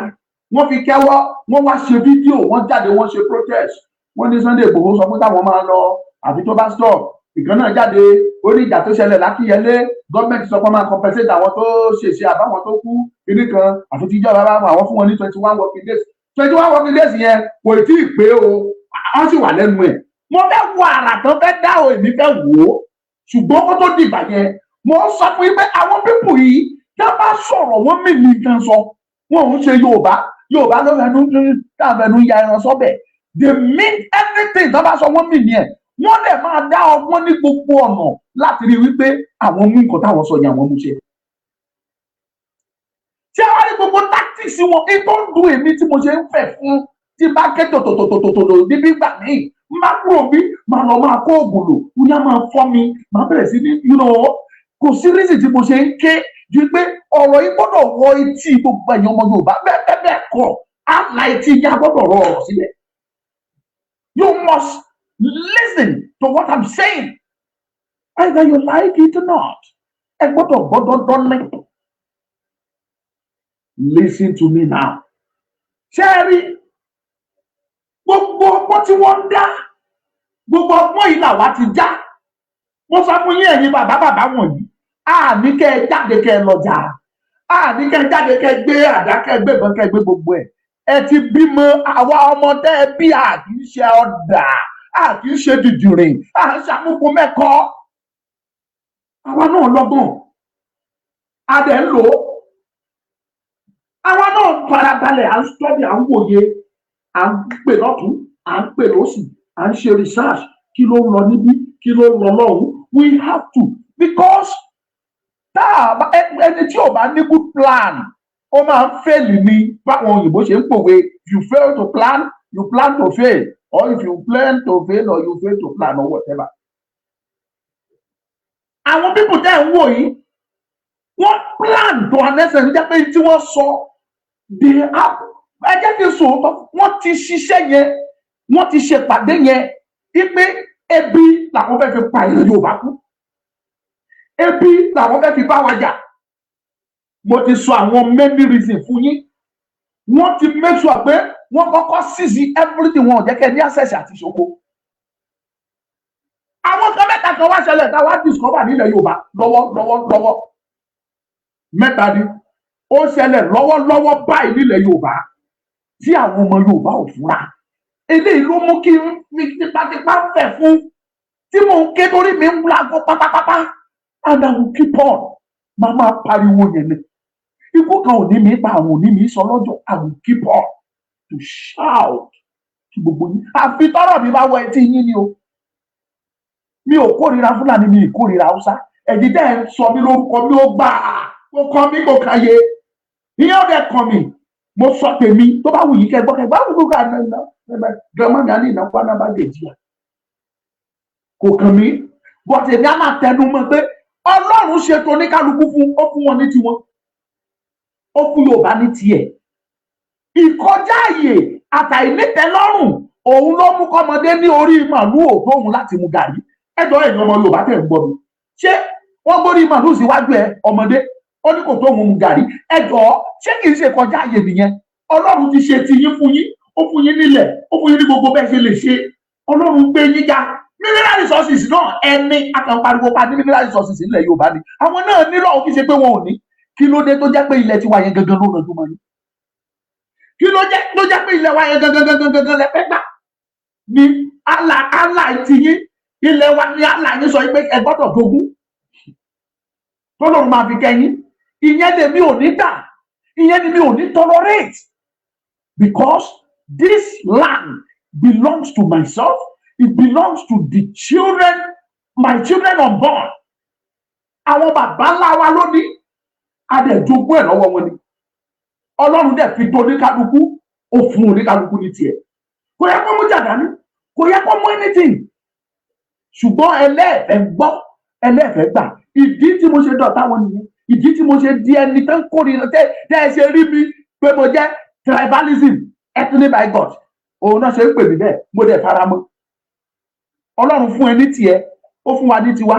wọ́n fi kẹ́wọ́, wọ́n wá ṣe fídíò, wọ́n jáde, wọ́n ṣe protest. Wọ́n ní Sunday Igboho sọ pé táwọn máa lọ àfi tó bá stop. Ìkan náà jáde orí ìjà tó ṣẹlẹ̀ l'Ákínyẹlé, gọ́ọ̀mẹ̀ntì sọ pé máa compensate àwọn tó ṣèṣe àbáwọn tó kú kiri kan àfi tíjọba bá àwọn fún wọn ní 21 working days. 21 working days yẹn kò tí ì pé o, wọ́n sì wà lẹ́nu ẹ̀. Mo fẹ́ wo àrà tán fẹ́ dá o, èmi fẹ́ wò ó, ṣùgbọ́n kó tó dìgbà yẹn mo sọ fún yín pé àwọn pípù yìí tá a bá sọ̀rọ̀ wọ́n mì ní nǹkan sọ, wọn ò ń ṣe Yorùbá ló fẹnu ya ẹran sọ́bẹ̀. They mean everything tó bá sọ wọ́n mì ní ẹ̀. Wọ́n lè máa dá ọgbọ́n ní gbogbo ọ̀nà láti rí wípé àwọn mú nǹkan táwọn sọ yẹn àwọn mú ṣe. Tí a wá ní gbogbo tactics wọn, ètò ń dùn èmi tí mo ṣe ń fẹ́ fún tí bá ké tòtòtòtòtò níbí gbà mí, má kúrò bí máa lọ máa kó oògùn lò, wúnyá máa fọ́ mi, máa bẹ̀rẹ̀ sí ní kò sí rísì tí mo ṣe ń ké ju pé ọ̀rọ̀ yìí gbọ́dọ̀ wọ etí gbogbo ẹ̀yàn ọmọ Yorùbá bẹ́ẹ̀ kọ́ àlà etí yá gbọ́dọ̀ rọ ọ̀rọ̀ sílẹ̀. You must listen to what I'm saying, either you like it or not. Ẹ gbọ́dọ̀ dọ́nà. Listen to me now. Ṣé ẹ rí gbogbo ọgbọ́n tí wọ́n ń dá, gbogbo ọgbọ́n yìí làwa ti já. Mo sọ fún yín ẹ̀yin bàbá wọ̀nyí, àní kẹ́ ẹ jáde kẹ́ ẹ lọ́jà, àní kẹ́ ẹ jáde kẹ́ ẹ gbé àdá kẹ́ ẹ gbé ìbọn kẹ́ ẹ gbé gbogbo ẹ̀. Ẹ ti bímọ, àwa ọmọ tẹ́ ẹ bí kì í ṣe ọ̀dà, kì í ṣe dìdìrìn, ṣàmúkú mẹ́kọ́. Àwa náà lọ́gbọ̀n, a dẹ̀ ń lò ó. Àwa náà farabalẹ̀, à ń study, à ń wòye, à ń pè lọ́tún, à ń pè lósì, à ń ṣe research. Kí ló ń lọ níbí? Kí ló ń lọ lọ́hùn? We have to, because ẹni tí ò bá ní good plan, ó máa ń fail ní báwọn òyìnbó ṣe ń pòwe. You fail to plan, you plan to fail, or if you plan to fail or you fail to plan or whatever. Àwọn people tẹ́ ń wò yìí, wọ́n plan to an extent níjẹ́ pé tí wọ́n sọ they have, ẹ jẹ́ kí n sòótọ́, wọ́n ti ṣiṣẹ́ yẹn, wọ́n ti ṣèpàdé yẹn wípé ebi làwọn fẹ́ fi pa ìlú Yorùbá kú, ebi làwọn fẹ́ fi bá wa jà. Mo ti sọ àwọn many reasons fún yín wọ́n ti make sure pé wọ́n kọ́kọ́ seize everything, wọn ò jẹ́ kẹ́ ní access àti ṣoko. Àwọn kan mẹ́ta kan wá ṣẹlẹ̀ tá wá discover nílẹ̀ Yorùbá lọ́wọ́ mẹ́ta ni ó ṣẹlẹ̀ lọ́wọ́lọ́wọ́ báyìí nílẹ̀ Yorùbá tí àwọn ọmọ Yorùbá ò fura. Eléyìí ló mú kí n fi tipátipá fẹ̀ fún tí mò ń ké torí mi ń lago pátápátá, and I will keep on. Màmá pariwo yẹn ni. Ikú kan ò ní mi pa, àwọn ò ní mi sọ lọ́jọ́. I will keep on to shout kí gbogbo yín. Àfi tọ́rọ̀ mi bá wọ etí yín ni o. Mi ò kórìíra Fúlàní, mi ì kórìíra Hausa. Ẹ̀dí dẹ́ ń sọ mí lórúkọ mi ó gbà á. Kò kàn mí kò káyé. Ìyẹn ò dẹ̀ kàn mí. Mo sọ tèmi tó bá wù yí kẹgbọ́ wù ká náà. Grandma ní àní ìnáwó náà bá lè jìyà. Kò kàn mí. Bọ̀t èmi á máa tẹnu mọ́ pé Ọlọ́run ṣètò oníkálukú fún ó fún wọn ní tiwọn. Ó fún Yorùbá ní tiẹ̀. Ìkọjá àyè àtàìnítẹ́lọ́rùn òun ló mú kọ́mọdé ní orí màálù òtó òun láti mu gàrí. Ẹjọ́ ẹ̀yin ọmọ Yorùbá tẹ̀ ń gbọ́ mi. Ṣé wọ́n gbórí màálù síwájú ẹ ọmọdé ó ní kò tó òun mu gàrí? Ẹjọ́ ṣé kìí ṣe kọjá àyè nìyẹn? Ọlọ́run ti ṣe ti yín fún yín, ó fún yín nílẹ̀, ó fún yín ní gbogbo bẹ́ẹ̀ ṣe lè ṣe. Ọlọ́run gbé yín ga. Mineral resources náà ẹni akànpariwo pa ní mineral resources nílẹ̀ Yorùbá ni. Àwọn náà nílò òkè ṣe pé wọn ò ní. Kí ló dé tó jẹ́ pé ilẹ̀ tiwa yẹn gangan ló rànjú mọ́ yín? Kí ló jẹ́ pé ilẹ̀ wa yẹn gangan lẹ fẹ́ gbà? Ni Allah ti yín, ilẹ̀ wa ni Allah yín sọ pé ẹ gbọ́dọ̀ jogún. Tọ́lọ́run máa fi kẹ́yìn. Ìyẹn lèmi ò ní gbà. Ìyẹn ni mi ò ní tolerate. Because this land belongs to myself. It belongs to the children, my children unborn. Àwọn bàbá ńlá wa lónìí, a dẹ̀ jogún ẹ̀ lọ́wọ́ wọn ni. Ọlọ́run dẹ̀ fi tó oníkálukú, ó fún oníkálukú ní tiẹ̀. Kò yẹ kó mú jà dání, kò yẹ kó mú anything. Ṣùgbọ́n ẹlẹ́ẹ̀fẹ́ gbọ́, ẹlẹ́ẹ̀fẹ́ gbà. Ìdí tí mo ṣe dọ̀tá wọn nìyẹn. Ìdí tí mo ṣe di ẹni tó ń kórìíra tẹ́ ẹ ṣe rí mi pé mo jẹ́ tribalism, ethnic bigot. Òun náà ṣe ń pè mí bẹ́ẹ̀, mo dẹ̀ fara mọ́. Ọlọ́run fún ẹ ní tiẹ̀, ó fún wa ní tiwa.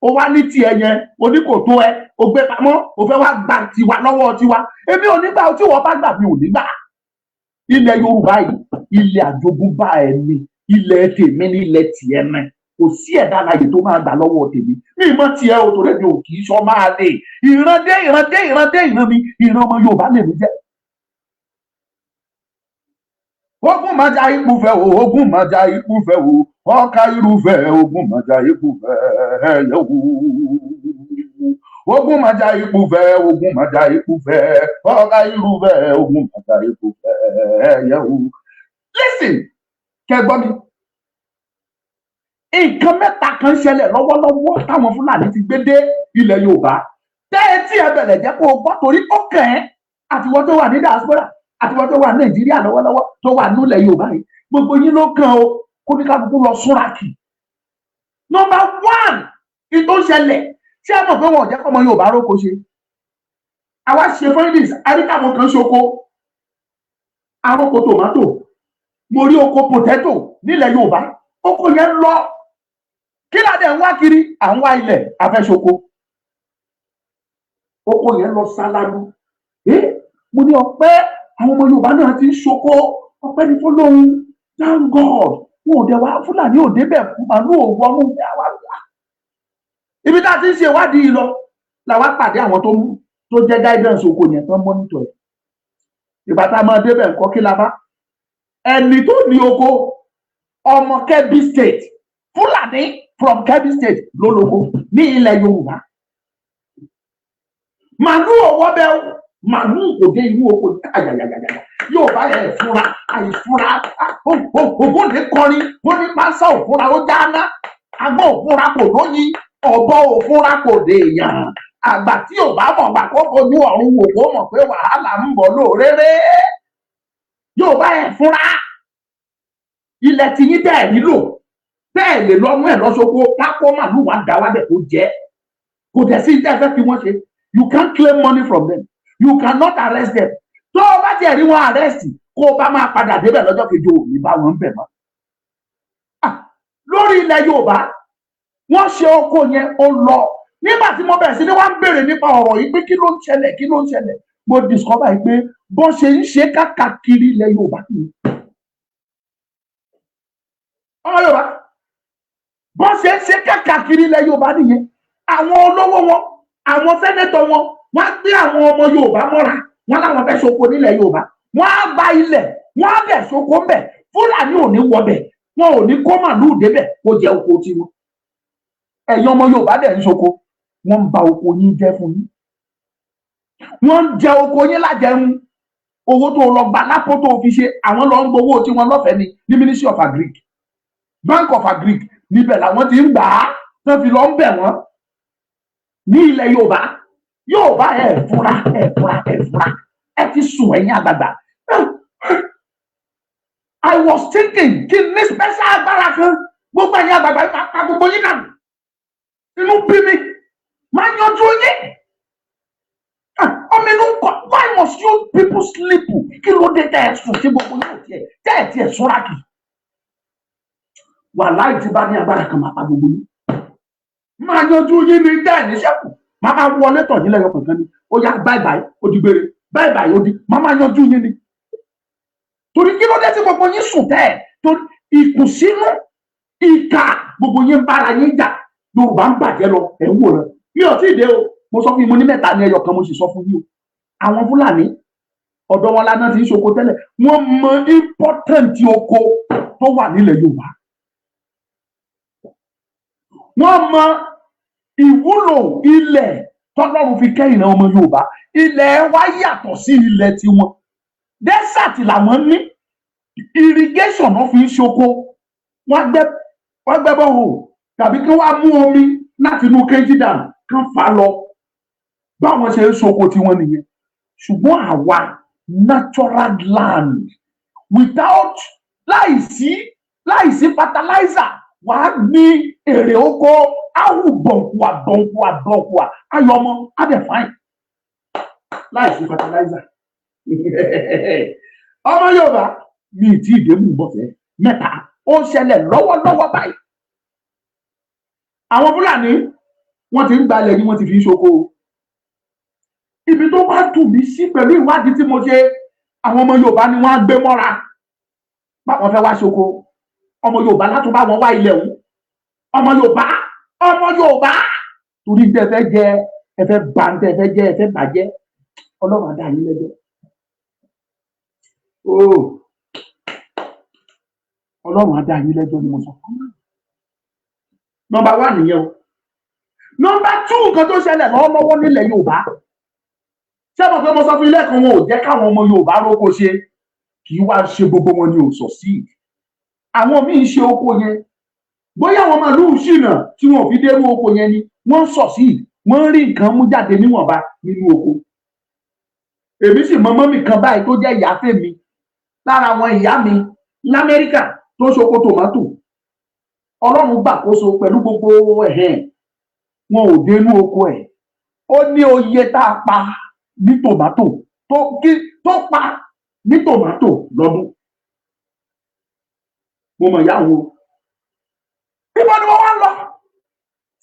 Ó wá ní tiẹ̀ yẹn, o ní kò tó ẹ, o gbé pamọ́, o fẹ́ wá gba tiwa lọ́wọ́ tiwa. Èmi ò ní gbà, tí wọ́n bá gbà mi ò ní gbà. Ilẹ̀ Yorùbá yìí, ilẹ̀ àjogúnbá ẹ ni, ilẹ̀ tèmi ní ilẹ̀ tiẹ̀ mẹ́. Kò sí ẹ̀dá alààyè tó máa gbà lọ́wọ́ tèmi. Mi mọ̀ tiẹ̀ o, torí mi ò kì í sọ máa lè. Ìran mi, ìran ọmọ Yorùbá lè mi jẹ́. Ogun máa ja ikú fẹ́ o, ogun máa ja ikú fẹ́ o, ọkà irúfẹ́ ogun máa ja ikú fẹ́ yẹ̀wò. Ogun máa ja ikú fẹ́, ogun máa ja ikú fẹ́, ọkà irúfẹ́ ogun máa ja ikú fẹ́ yẹ̀wò. Listen, kẹ́gbọ́n mi. Nǹkan mẹ́ta kan ṣẹlẹ̀ lọ́wọ́lọ́wọ́ táwọn Fúlàní ti gbé dé ilẹ̀ Yorùbá. Tẹ́ ẹ tí ẹ bẹ̀rẹ̀ jẹ́ kó o gbọ́ torí ó kàn ẹ́ àtiwọ́ tó wà ní diaspora àtiwọ́ tó wà ní Nàìjíríà lọ́wọ́lọ́wọ́ tó wà nílẹ̀ Yorùbá yìí. Gbogbo yín ló kàn o kó ní kálukú lọ súnra kì. Number one, ìtò ṣẹlẹ̀ ṣé ẹ mọ̀ pé wọn ò jẹ́ kọ́mọ Yorùbá róko ṣe. Àwa ṣe fẹ́ndìs àríkàwọn kan ṣoko. Aróko tòmátò, mo rí oko pòtẹ́tò nílẹ̀ Yorùbá. Oko yẹn lọ. Kí ládẹ ń wá kiri? À ń wá ilẹ̀ afẹ́ṣoko. Oko yẹn lọ sálálú. Mo ní ọpẹ́ àwọn ọmọ Yorùbá náà ti ń ṣoko. Ọpẹ́ ní fọ́lọ́run. Thank God. Wọn ò dẹ̀ wá Fúlàní ò débẹ̀ fún màálù òwò ọmọ ìyá wa gbà. Ibi tá a ti ń ṣe ìwádìí lọ làwa pàdé àwọn tó jẹ́ guidance oko yẹn tó ń monitor ẹ̀. Ìgbà tá a máa débẹ̀ nǹkan kí la bá. Ẹni tó ní oko ọmọ Kebbi State, Fúlàní from Kebbi State ló lóko ní ilẹ̀ Yorùbá. Màálù ọwọ́ bẹ́ẹ̀ màálù kò dé inú oko ayayayaya. Yorùbá yẹn fúnra àìfúnra ògùn ní kọrin ó ní pásá òfúnra ó jáná agbó òfúnra kò lóyin ọ̀bọ òfúnra kò dé èèyàn. Àgbà tí ò bá mọ̀ gbà kó fojú ọ̀run wò kó mọ̀ pé wàhálà ń bọ̀ lóréré. Yorùbá yẹn fúnra. Ilẹ̀ tí yín bẹ́ẹ̀ nílò bẹ́ẹ̀ lè lọ́mú ẹ̀ lọ́sọ́kó pákó màlúù wá dá wá bẹ̀ kó jẹ́ kò dẹ̀ sí ní ẹ̀fẹ́ fi wọ́n ṣe. You can't claim money from them. You cannot arrest them. Tó o bá tiẹ̀ rí wọn arrest kó o bá máa padà débẹ̀ lọ́jọ́ kejì ò ní bá wọn bẹ̀ mọ́. Lórí ilẹ̀ Yorùbá wọ́n ṣe oko yẹn ó lọ. Nígbà tí mo bẹ̀rẹ̀ sí ni wọ́n ń béèrè nípa ọ̀rọ̀ yìí pé kí ló ń ṣẹlẹ̀. mo discover pé bó ṣe ń ṣe káàkiri ilẹ̀ Yorùbá nìyẹn. ọmọ Yorùbá bó ṣe ń ṣe káàkiri ilẹ̀ Yorùbá nìyẹn. àwọn olówó wọn àwọn sẹ́nẹ́tọ̀ wọn wọ́n á gbé àwọn ọmọ Yorùbá mọ́ra wọ́n láwọn fẹ́ ṣoko nílẹ̀ Yorùbá wọ́n á gba ilẹ̀ wọ́n á bẹ̀ ṣoko ń bẹ̀ Fúlàní ò ní wọbẹ̀ wọn ò ní kó màlúù débẹ̀ kó jẹ oko tiwọn. ẹ̀yin ọmọ Yorùbá dẹ̀ ń ṣoko wọ́n ń ba oko yín jẹ́ fún yín wọ́n ń jẹ oko yín lájẹun. owó tó lọ gba lápò tó fi ṣe àwọn lọ ń gbowó tí wọ́n lọ́fẹ̀ẹ́ ní Ministry of Agric Bank of Agric níbẹ̀ làwọn ti ń gbà á tán fi lọ ń bẹ̀ wọ́n ní ilẹ̀ Yorùbá. Yorùbá ẹ fura ẹ ti sùn ẹ̀yin àgbàgbà. I was thinking kí ní special agbára kan gbogbo ẹ̀yin àgbàgbà ìpàpà gbogbo yín náà inú bí mi máa yanjú yín. ọmọ inú kọ why must you people sleep? kí ló dé tẹ́ ẹ sùn sí gbogbo yóò tiẹ̀ súnra kì. wàláì tí bá ní agbára kan máa pa gbogbo yín. máa yanjú yín ní tẹ́ ẹ̀ níṣẹ́ kù máa wọlé tọ̀ yín lẹ́yọ kankan ni ó yá báyìí ó di gbére báyìí ó di máa yanjú yín ni. torí kí ló dé tí gbogbo yín sùn tẹ́ ẹ̀ torí ìkùnsínú ìkà gbogbo yín ń bára yín jà Yorùbá ń bàjẹ́ lọ ẹ̀ ń wòran. mi ò tí ì dé o mo sọ fún yín mo ní mẹ́ta ní ẹyọ kan mo sì sọ fún yín o. àwọn Fúlàní ọ̀dọ̀ wọn lánàá ti ń ṣoko tẹ́lẹ̀ wọ́n mọ important oko tó wà nílẹ̀ Yorùbá. wọ́n mọ ìwúlò ilẹ̀ tọ́lọ́run fi kẹ́ ìran ọmọ Yorùbá. ilẹ̀ wa yàtọ̀ sí ilẹ̀ tiwọn. desert làwọn ní irrigation náà fi ń ṣoko. wọ́n gbẹ́ bọ́ọ̀hù tàbí kí wọ́n mú omi láti inú kéjì dànù kán fà lọ. báwọn ṣe ń ṣoko tiwọn nìyẹn. ṣùgbọ́n àwa natural land without láìsí fertilizer wàá ní èrè oko áwù bọ̀nkùà ayọmọ adẹ̀fáìn láìsí fertilizer. ọmọ Yorùbá mi ì tí ì dé mú bọ̀fẹ́ mẹ́ta ó ń ṣẹlẹ̀ lọ́wọ́lọ́wọ́ báyìí. àwọn Fúlàní wọ́n ti ń gbalẹ̀ yìí wọ́n ti fi ṣoko. ibi tó wá dùn mí sí pẹ̀lú ìwádìí tí mo ṣe àwọn ọmọ Yorùbá ni wọ́n á gbé mọ́ra báwọn fẹ́ wá ṣoko. ọmọ Yorùbá látún bá wọn wá ilẹ̀ òun. ọmọ Yorùbá torí tẹ́ fẹ́ jẹ ẹ fẹ́ bà ń tẹ́ fẹ́ jẹ ẹ fẹ́ bàjẹ́ Ọlọ́run á dá yín lẹ́jọ́. Ọlọ́run á dá yín lẹ́jọ́ ni mo sọ. nọ́mbà 1 nìyẹn o. nọ́mbà 2 nǹkan tó ṣẹlẹ̀ lọ́wọ́lọ́wọ́ nílẹ̀ Yorùbá. ṣé mo fẹ́ mo sọ fún ilé kan wọn ò jẹ́ káwọn ọmọ Yorùbá róko ṣe kì í wá ṣe gbogbo wọn ni ò sọ sí. àwọn míì ṣe oko yẹn bóyá àwọn màlúù ṣìnà tí wọn ò fi dérú oko yẹn ni wọ́n sọ sí wọ́n rí nǹkan mú jáde níwọ̀nba nínú oko. èmi sì mọ mọ́mì kan báyìí tó jẹ́ ìyá fèmí lára àwọn ìyá mi l'Amẹ́ríkà tó ṣoko tòmátò. Ọlọ́run gbàkóso pẹ̀lú gbogbo wọn ò dénú oko ẹ̀. ó ní oye tá a pa ní tòmátò tó pa ní tòmátò lọ́dún. mo mọ̀ ìyáwó bíbọn ni wọ́n wá lọ.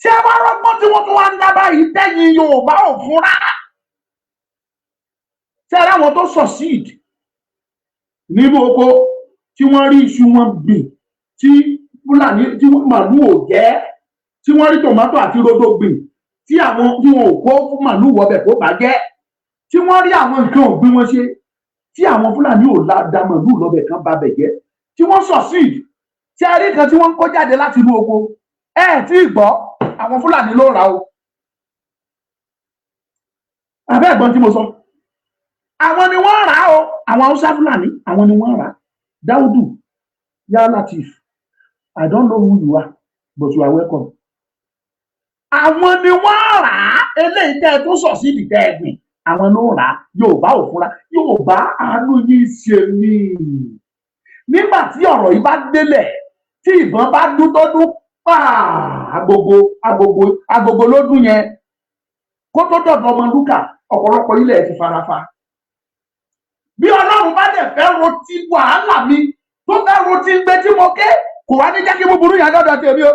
ṣé wàá rọ́gbọ́n tí wọ́n tún wá ń dábàá yìí tẹ́yìn Yorùbá ò fún rárá. ṣé ara wọn tó succeed nínú oko tí wọ́n rí iṣu wọn gbìn tí Fúlàní tí màlúù ò jẹ́ tí wọ́n rí tòmátò àti rodo gbìn tí wọn ò kó màlúù wọbẹ̀ kó bàjẹ́ tí wọ́n rí àwọn nǹkan ọ̀gbìn wọn ṣe tí àwọn Fúlàní ò da màlúù lọ́bẹ̀ kan ba bẹ̀ jẹ́ tí wọ́n succeed. tí a rí kan tí wọ́n ń kó jáde láti inú oko tí ì gbọ́ àwọn Fúlàní ló rà o. àbẹ́ ẹ̀gbọ́n tí mo sọ àwọn ni wọ́n rà o. àwọn Hausa Fúlàní àwọn ni wọ́n rà. Dáúdù Yá Latif I don't know who you are but you are welcome. àwọn ni wọ́n rà á eléyìí tẹ́ ẹ tó sọ sí ìdìtẹ́ ẹ̀gbìn àwọn ló rà á. Yorùbá ò fúnra Yorùbá àánú yìí ṣe mí. nígbà tí ọ̀rọ̀ yìí bá délẹ̀ tí ìbọn bá dún tó dún agogo ló dún yẹn kó tó dọ̀dọ̀ ọmọ lúkà ọ̀pọ̀lọpọ̀ ilẹ̀ ti farafa. bí Ọlọ́run bá dẹ̀ fẹ́ rotí wàhálà mi tó fẹ́ rotí gbé tí mo ké kò wá ní jẹ́ kí búburú yẹn dọ́dọ̀ tèmi o.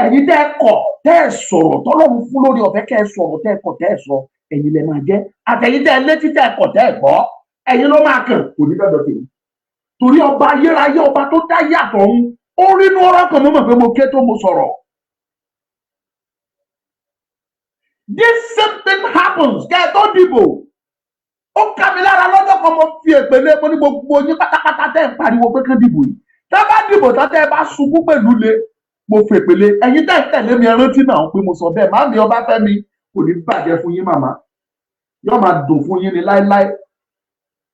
ẹ̀yin tẹ́ ẹ kọ̀ tẹ́ ẹ sọ̀rọ̀ tọ́lọ́run fún lórí ọ̀fẹ́ kẹ́ ẹ sọ̀rọ̀ tẹ́ ẹ kọ̀ tẹ́ ẹ sọ ẹ̀yin lẹ máa jẹ́ àtẹ̀yin tẹ́ létí tẹ́ kọ̀ tẹ́ gbọ́ ẹ̀yin ló máa kàn kò ní dọ̀dọ̀ tèmi torí ọba ayérayé ọba tó dá yàtọ̀ ọ̀hún ó rí inú ọ̀rọ̀ kan mọ̀ pé mo ké tó mo sọ̀rọ̀. This same thing happens kẹ́ ẹ tó dìbò ó ká mi lára lọ́jọ́ kan mo fi èpèlé mo ní gbogbo yín pátápátá tẹ́ ń pariwo pé kán dìbò yìí tẹ́ bá dìbò tán tẹ́ bá ṣubú pẹ̀lú le mo fi èpèlé ẹ̀yin tẹ́ tẹ̀lé mi rántí náà pé mo sọ bẹ́ẹ̀ má mi ọba fẹ́ mi kò ní bàjẹ́ fún yín màmá yóò máa dùn fún yín ní láéláé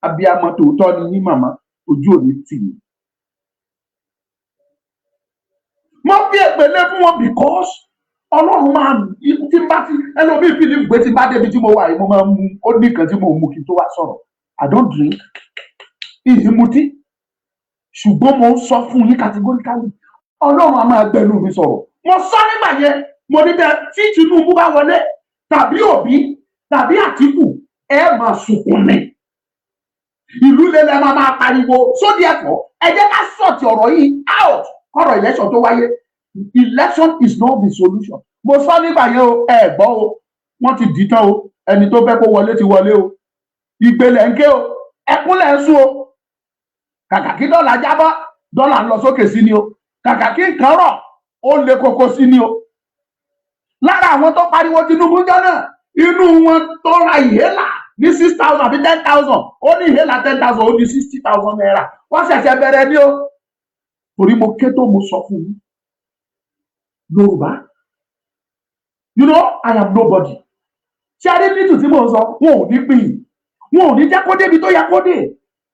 abiyamọ tòótọ́ ni yín màmá ojú òní tì yín. mo fi èpèlé fún wọn because ọlọ́run máa tí bá ti ẹlòmíì fi ní ìgbé tí bá débi tí mo wà yìí mo máa ń mu ó ní nǹkan tí mo mú kí n tó wá sọ̀rọ̀ I don't drink ìyí mutí ṣùgbọ́n mo ń sọ fún yín categorically ọlọ́run a máa gbẹnu mi sọ̀rọ̀ mo sọ nígbà yẹn mo ní bẹ́ẹ̀ tí Tinubu bá wọlé tàbí Òbí tàbí Àtíkù ẹ máa sunkún mi ìlú lélẹ̀ máa pariwo sódì ẹ̀kọ́ ẹ jẹ́ ká sọ̀tì ọ̀rọ̀ yìí out kọ́rọ̀ election tó wáyé election is not the solution mo sọ nígbà yẹn o ẹ gbọ́ o wọ́n ti dì tán o ẹni tó fẹ́ kó wọlé ti wọlé o ìgbélé ń ké o ẹkúnlẹ̀ ń sún o kàkà kí dọ́là jábọ́ dọ́là ń lọ sókè sí ni o kàkà kí nǹkan rọ̀ ó le koko sí ni o lára àwọn tó pariwo Tinubu jọ náà inú wọn tó ra ìhélà ní 6,000 àbí 10,000 ó ní ìhélà 10,000 ó di 60,000 naira wọ́n ṣẹ̀ṣẹ̀ bẹ̀rẹ̀ ní o torí mo ké tó mo sọ fún yín Yorùbá you know I am nobody ṣé adé nítù tí mo sọ wọn ò ní pín wọn ò ní jẹ́ kó débi tó yẹ kó dé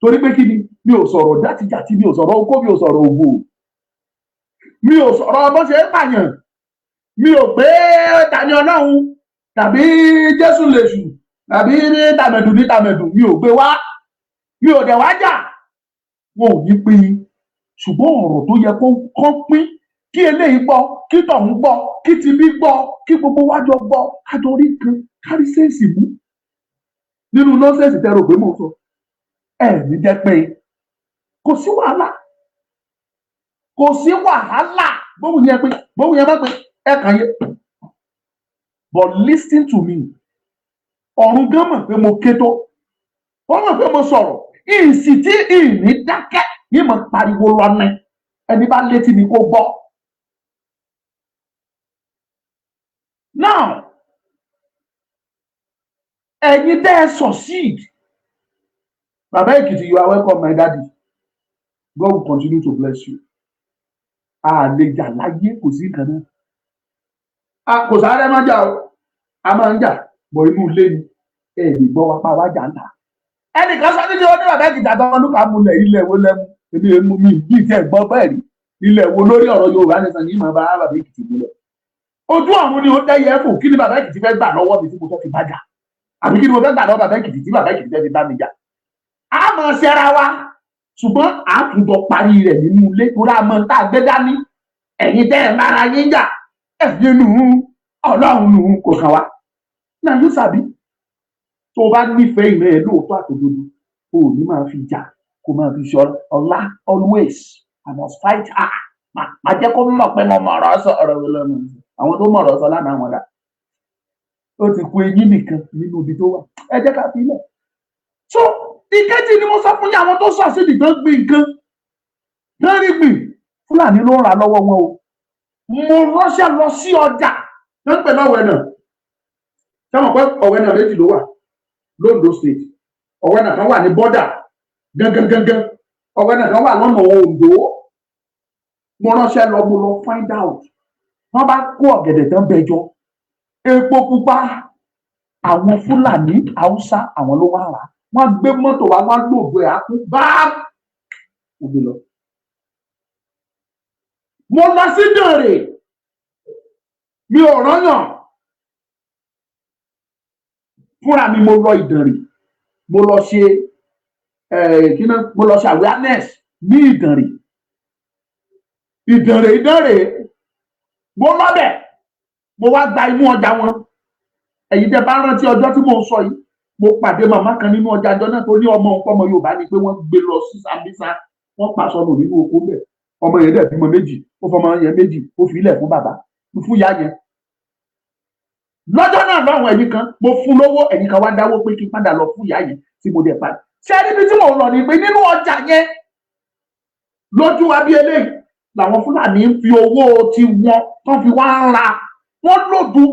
torí pé kí ni mi ò sọ̀rọ̀ játijàti mi ò sọ̀rọ̀ okó mi ò sọ̀rọ̀ ògbò mi ò sọ̀rọ̀ bó ṣe ń pààyàn mi ò gbé Tani Ọlọ́run tàbí Jésù lèṣù tàbí ní tàmẹ̀dù mi ò gbé wá mi ò dẹ̀ wá jà wọn ò ní pín ṣùgbọ́n ọ̀rọ̀ tó yẹ kó pín kí eléyìí gbọ́ kí tọ̀hún gbọ́ kí tibí gbọ́ kí gbogbo wájọ gbọ́ kájọrí kan kárí sẹ́ǹsì mú nínú nọ́sẹ̀sì tẹ́rọ pé mo sọ ní jẹ́ pé kò sí wàhálà bóun yẹn bá pé ẹ kàn yẹ but listen to me ọ̀run gan mọ̀ pé mo ké tó wọ́n mọ̀ pé mo sọ̀rọ̀ ìsì tí ìní dákẹ́ yìí mọ̀ pariwo lọ́nà ẹni bá létí ni kó gbọ́. Now ẹ̀yin tẹ́ ẹ succeed Baba Ekiti you are welcome my daddy God will continue to bless you. Àlejà láyé kò sí nǹkan náà kò sáré máa jà o a máa ń jà bọ̀ inú ilé ni ẹ lè gbọ́ wa pa wá jà ń tà ẹnìkan sọ ní ọdún Baba Ekiti àtọwọ́ ló kà á múlẹ̀ ilẹ̀ wo lẹ́mu èmi èmu mi bí ìtẹ́ gbọ́ bẹ́ẹ̀ rí ilẹ̀ wo lórí ọ̀rọ̀ Yorùbá nìkan yìí máa bá Baba Ekiti múlẹ̀ ojú ọ̀run ni ó dẹ́yẹ fún kí ni Baba Ekiti fẹ́ gbà lọ́wọ́ mi tí mo fẹ́ fi bá jà àbí kí ni mo fẹ́ gbà lọ́wọ́ Baba Ekiti tí Baba Ekiti fẹ́ fi bá mi jà a máa ṣẹra wa ṣùgbọ́n àtúndọ̀ parí rẹ̀ nínú ilé tó rà mọ́ tá a gbé dání ẹ̀yin tẹ́ ẹ̀ mára yín jà ẹ̀yin nù Ọlọ́run nù kò kàn wá náà yóò sàbí tó bá nífẹ̀ẹ́ ìrẹ́ ẹ̀ lóòótọ́ àtòdodo o ò ní máa fi jà kó máa fi ṣe ọlá always I must fight her má jẹ́ kó mọ̀ pé mo mọ̀ ọ̀rọ̀ sọ ọ̀rọ̀ wọlé ọ̀nà àwọn tó mọ̀ ọ̀rọ̀ sọ lánàá wọn dà ó ti kú eyín nìkan nínú ibi tó wà ẹ jẹ́ ká fi ilẹ̀ so ìkejì ni mo sọ fún yín àwọn tó sọ àṣìlì tó gbìn nǹkan tó rí gbìn Fúlàní ló ń rà lọ́wọ́ wọn o mo ránṣẹ́ lọ sí ọjà tó ń pè náà Ọ̀wẹ̀nà sẹ́wọ̀n pé Ọ̀wẹ̀nà méjì ló wà l'Ondo State Ọ̀wẹ̀nà kan wà ní bọ́dà gangan Ọ̀wẹ̀nà kan wà lọ́nà Ondo mo ránṣẹ́ lọ mo lọ find out wọ́n bá kó ọ̀gẹ̀dẹ̀ tán bẹjọ epo pupa àwọn Fúlàní Hausa àwọn ló wà rà wọ́n gbé mọ́tò wa wọ́n lògbé àkú bá òbí lọ. Mo lọ sí Dèrè mi ò rányàn fúnra mi mo lọ Ìdànrè mo lọ ṣe mo lọ ṣe awareness ní Ìdànrè mo lọ́bẹ̀ mo wá gba inú ọjà wọn ẹ̀yin tẹ́ bá rántí ọjọ́ tí mo ń sọ yìí mo pàdé màmá kan nínú ọjà àjọ náà tó ní ọmọ Yorùbá ni pé wọ́n gbé lọ sí Sambisa wọ́n pa sọnù nínú oko bẹ́ẹ̀ ọmọ yẹn dẹ̀ bímọ méjì ó fọmọ yẹn méjì ó fi ilẹ̀ fún bàbá fún ìyá yẹn lọ́jọ́ náà lọ́rùn ẹ̀yìn kan mo fún lówó ẹ̀yìn kan wá dáwó pé kí n padà lọ fún ìyá yìí tí mo dẹ̀ padà ṣé níbi tí mò ń lọ ni pé nínú ọjà yẹn lójú wa bí eléyìí làwọn Fúlàní ń fi owó tí wọn tán fi wá ń ra wọn lòdù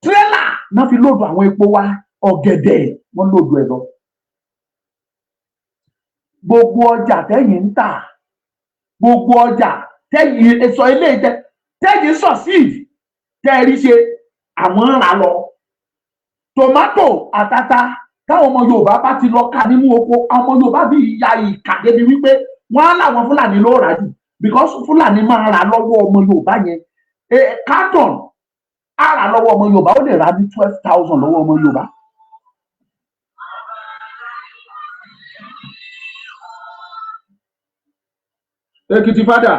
tírélà náà fi lòdù àwọn epo wa ọ̀gẹ̀dẹ̀ wọn lòdù ẹ̀ lọ gbogbo ọjà tẹ́yìn ń tà gbogbo ọjà tẹ́yìn sọ eléyìí tẹ́yìn succeed tẹ́ẹ̀rí ṣe àwọn ń rà lọ tòmátò àtàtà táwọn ọmọ Yorùbá bá ti lọ ká nínú oko àwọn ọmọ Yorùbá bí ìyá ìkà débi wípé wọn á láwọn Fúlàní ló rà jù because Fúlàní máa rà lọ́wọ́ ọmọ Yorùbá yẹn carton á rà lọ́wọ́ ọmọ Yorùbá ó lè rà ní 12,000 lọ́wọ́ ọmọ Yorùbá. Èkìtì fada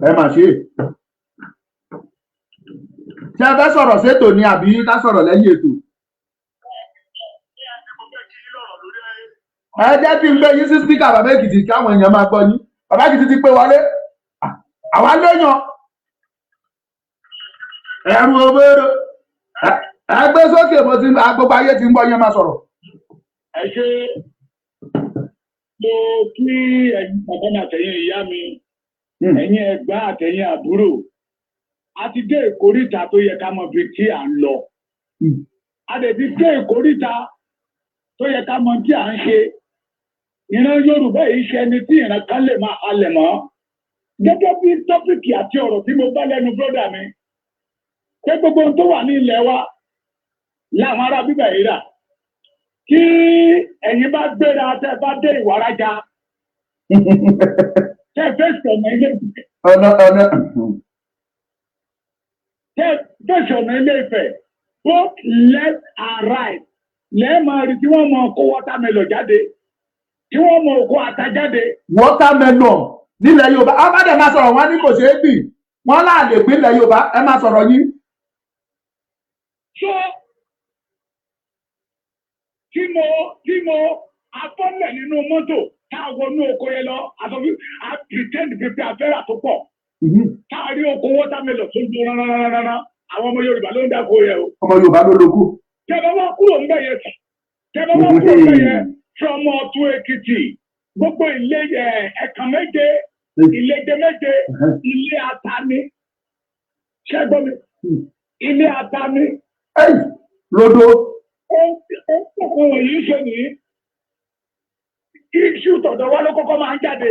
ẹ mà ṣe ṣé ẹ fẹ́ sọ̀rọ̀ sétò ni àbí ká sọ̀rọ̀ lẹ́yìn ètò. ẹ jẹ́ kí n gbé yín sí spíkà bàbá Èkìtì káwọn èèyàn máa gbọ́ yín bàbá Èkìtì ti pé wọlé àwa léèyàn ẹrù òbèrè ẹ gbé sókè bó ti gbogbo ayé ti ń gbọ́ yín máa sọ̀rọ̀. ẹ ṣe mo kí ẹ̀yin bàbá mi àtẹ̀yin ìyá mi ẹ̀yin ẹ̀gbọ́n àtẹ̀yin àbúrò a ti dé ìkóríta tó yẹ ká mọ ibi tí à ń lọ a dẹ̀ ti dé ìkóríta tó yẹ ká mọ tí à ń ṣe ìran Yorùbá yìí ṣe ẹni tí ìran kan lè máa halẹ̀ mọ́ gẹ́gẹ́ bí tọ́pìkì àti ọ̀rọ̀ tí mo bá lẹ́nu bródà mi pé gbogbo ohun tó wà ní ilẹ̀ wa láwọn ará bíbẹ̀ yìí rà kí ẹ̀yin bá gbéra tẹ́ bá dé Ìwàrajà tẹ́ fẹ́ sọ̀nà ilé Ifẹ̀ tẹ́ sọ̀nà ilé Ifẹ̀ both left and right lẹ́ẹ̀mọ̀ rí tí wọ́n mọ kó watermelon jáde tí wọ́n mọ kó ata jáde. watermelon nílẹ̀ Yorùbá abádẹ́ máa sọ̀rọ̀ wọn ní kò ṣeé gbìn wọ́n láàlè gbé ilẹ̀ Yorùbá ẹ máa sọ̀rọ̀ yín. so tí mo afọ́lẹ̀ nínú mọ́tò táwọn inú oko yẹn lọ àtọ́jú pretend pípẹ́ afẹ́rà tó pọ̀ káàrí oko watermelon tó ń dún rárá àwọn ọmọ Yorùbá ló ń dáko yẹ o. ọmọ Yorùbá ló lóko. tẹ́lẹ̀ wá kúrò ń bẹ̀ yẹn sí tẹ́lẹ̀ wá kúrò ń bẹ̀ yẹn from Ọ̀tún Èkìtì gbogbo ilé ẹ̀kan méje ìlẹ́jẹ̀ méje ilé atani ṣẹ́gbọ́n mi ilé atani. rodo. ó wọ̀nyí ṣe nìyí iṣu tọ̀dọ̀ wa ló kọ́kọ́ máa ń jáde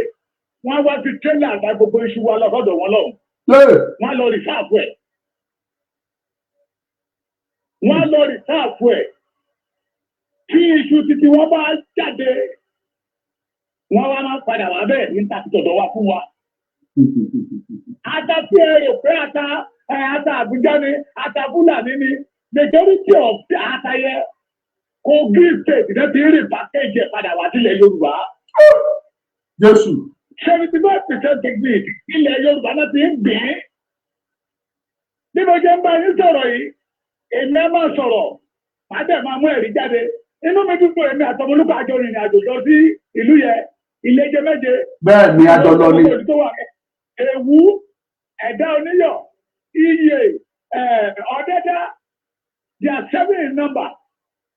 wọ́n wá fi tẹ́lẹ̀ àgbà gbogbo iṣu wa lọ́dọ̀ wọn lọ́hùn wọ́n lọ rìsáàfù ẹ̀ tí iṣu títí wọ́n bá jáde wọ́n wá máa padà wá bẹ́ẹ̀ ní tàbí tọ̀dọ̀ wa fún wa. ata tí ẹ rò pé ata Àbújá ni ata Fúlàní ni majority of ata yẹ Kogi state náà ti rí pàkéjì ẹ̀ padà wá sílẹ̀ Yorùbá. Jésù. 75% degree ilẹ̀ Yorùbá náà ti ń gbìn. bí mo jẹ́ ń bá yín sọ̀rọ̀ yìí èmi á máa sọ̀rọ̀ màá dẹ̀ máa mú ẹ̀rí jáde inú mi dúpọ̀ èmi àtọmọlúkọ àjọ rìnrìn àjò lọ sí ìlú yẹn ìlẹ́jẹ̀ méje. bẹ́ẹ̀ ni àjọ lọ ni. Èwú Ẹ̀dá Oníyọ̀ Iye Ọ̀dẹ́dá they are 7 in number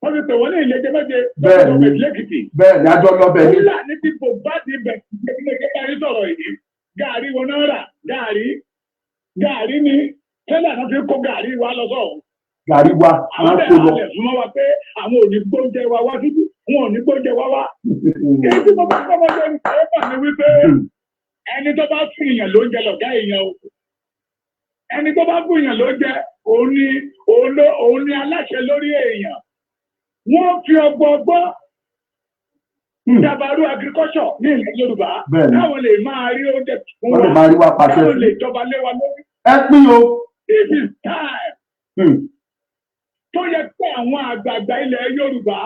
wọ́n ti pè wọ́n ní ìlẹ́jẹ̀ méje lọ́wọ́ Èkìtì. bẹ́ẹ̀ ni àjọ lọ bẹ́ẹ̀ ni. Fúlàní ti bò bá ti bẹ̀ kékeré sọ̀rọ̀ yìí gàrí wọn náà rà gàrí ni tẹ́lẹ̀ náà fi kó gàrí wa lọ sọ̀rọ̀. Gàrí wa máa ń kó lọ. àwọn bẹ̀rẹ̀ fún wa pé àwọn ò ní gbóúnjẹ wa wá síbí wọn ò ní gbóúnjẹ wa wá. èyí tí mo bá kọ́kọ́ jẹ́ ìfowópamọ́ mi wípé ẹni tó bá fún èèyàn lóúnjẹ lọ̀gá èèyàn o ẹni tó bá fún èèyàn lóúnjẹ òun ni aláṣẹ lórí èèyàn. wọ́n fi ọgbọ́n ìjàmbárú agriculture ní ilẹ̀ Yorùbá káwọn lè máa rí oúnjẹ fún wa káwọn lè jọba lé wa lórí. ẹ pín o. It is time. tó yẹ pé àwọn àgbààgbà ilẹ̀ Yorùbá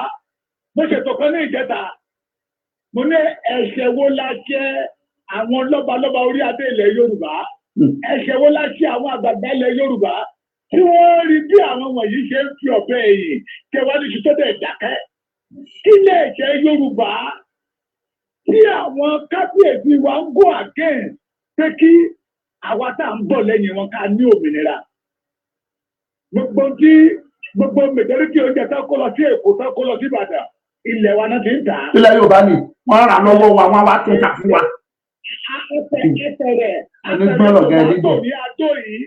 bó ṣe tọ̀kan ní ìjẹta mo ní ẹ̀ṣẹ̀ wo la ṣẹ̀ àwọn lọ́balọ́ba orí adé ilẹ̀ Yorùbá ẹ̀ṣẹ̀ wo la ṣẹ̀ àwọn àgbààgbà ilẹ̀ Yorùbá tí wọ́n rí bí àwọn wọ̀nyí ṣe ń fi ọ̀bẹ ẹ̀yìn kẹwàá ní ṣùtọ́ dẹ̀ dákẹ́ kí lè ṣe Yorùbá tí àwọn kábíyèsí wa ń go against pé kí àwa tá à ń bọ̀ lẹ́yìn wọn ká ní òmìnira gbogbo majority oúnjẹ tó kó lọ sí Èkó tó kó lọ sí Ìbàdàn ilẹ̀ wa náà ti ń tà á. ilẹ̀ Yorùbá ni wọ́n rà lọ́wọ́ wa wọ́n wá tẹ̀ka fún wa. ẹsẹ̀ rẹ̀ àtò ní adó yìí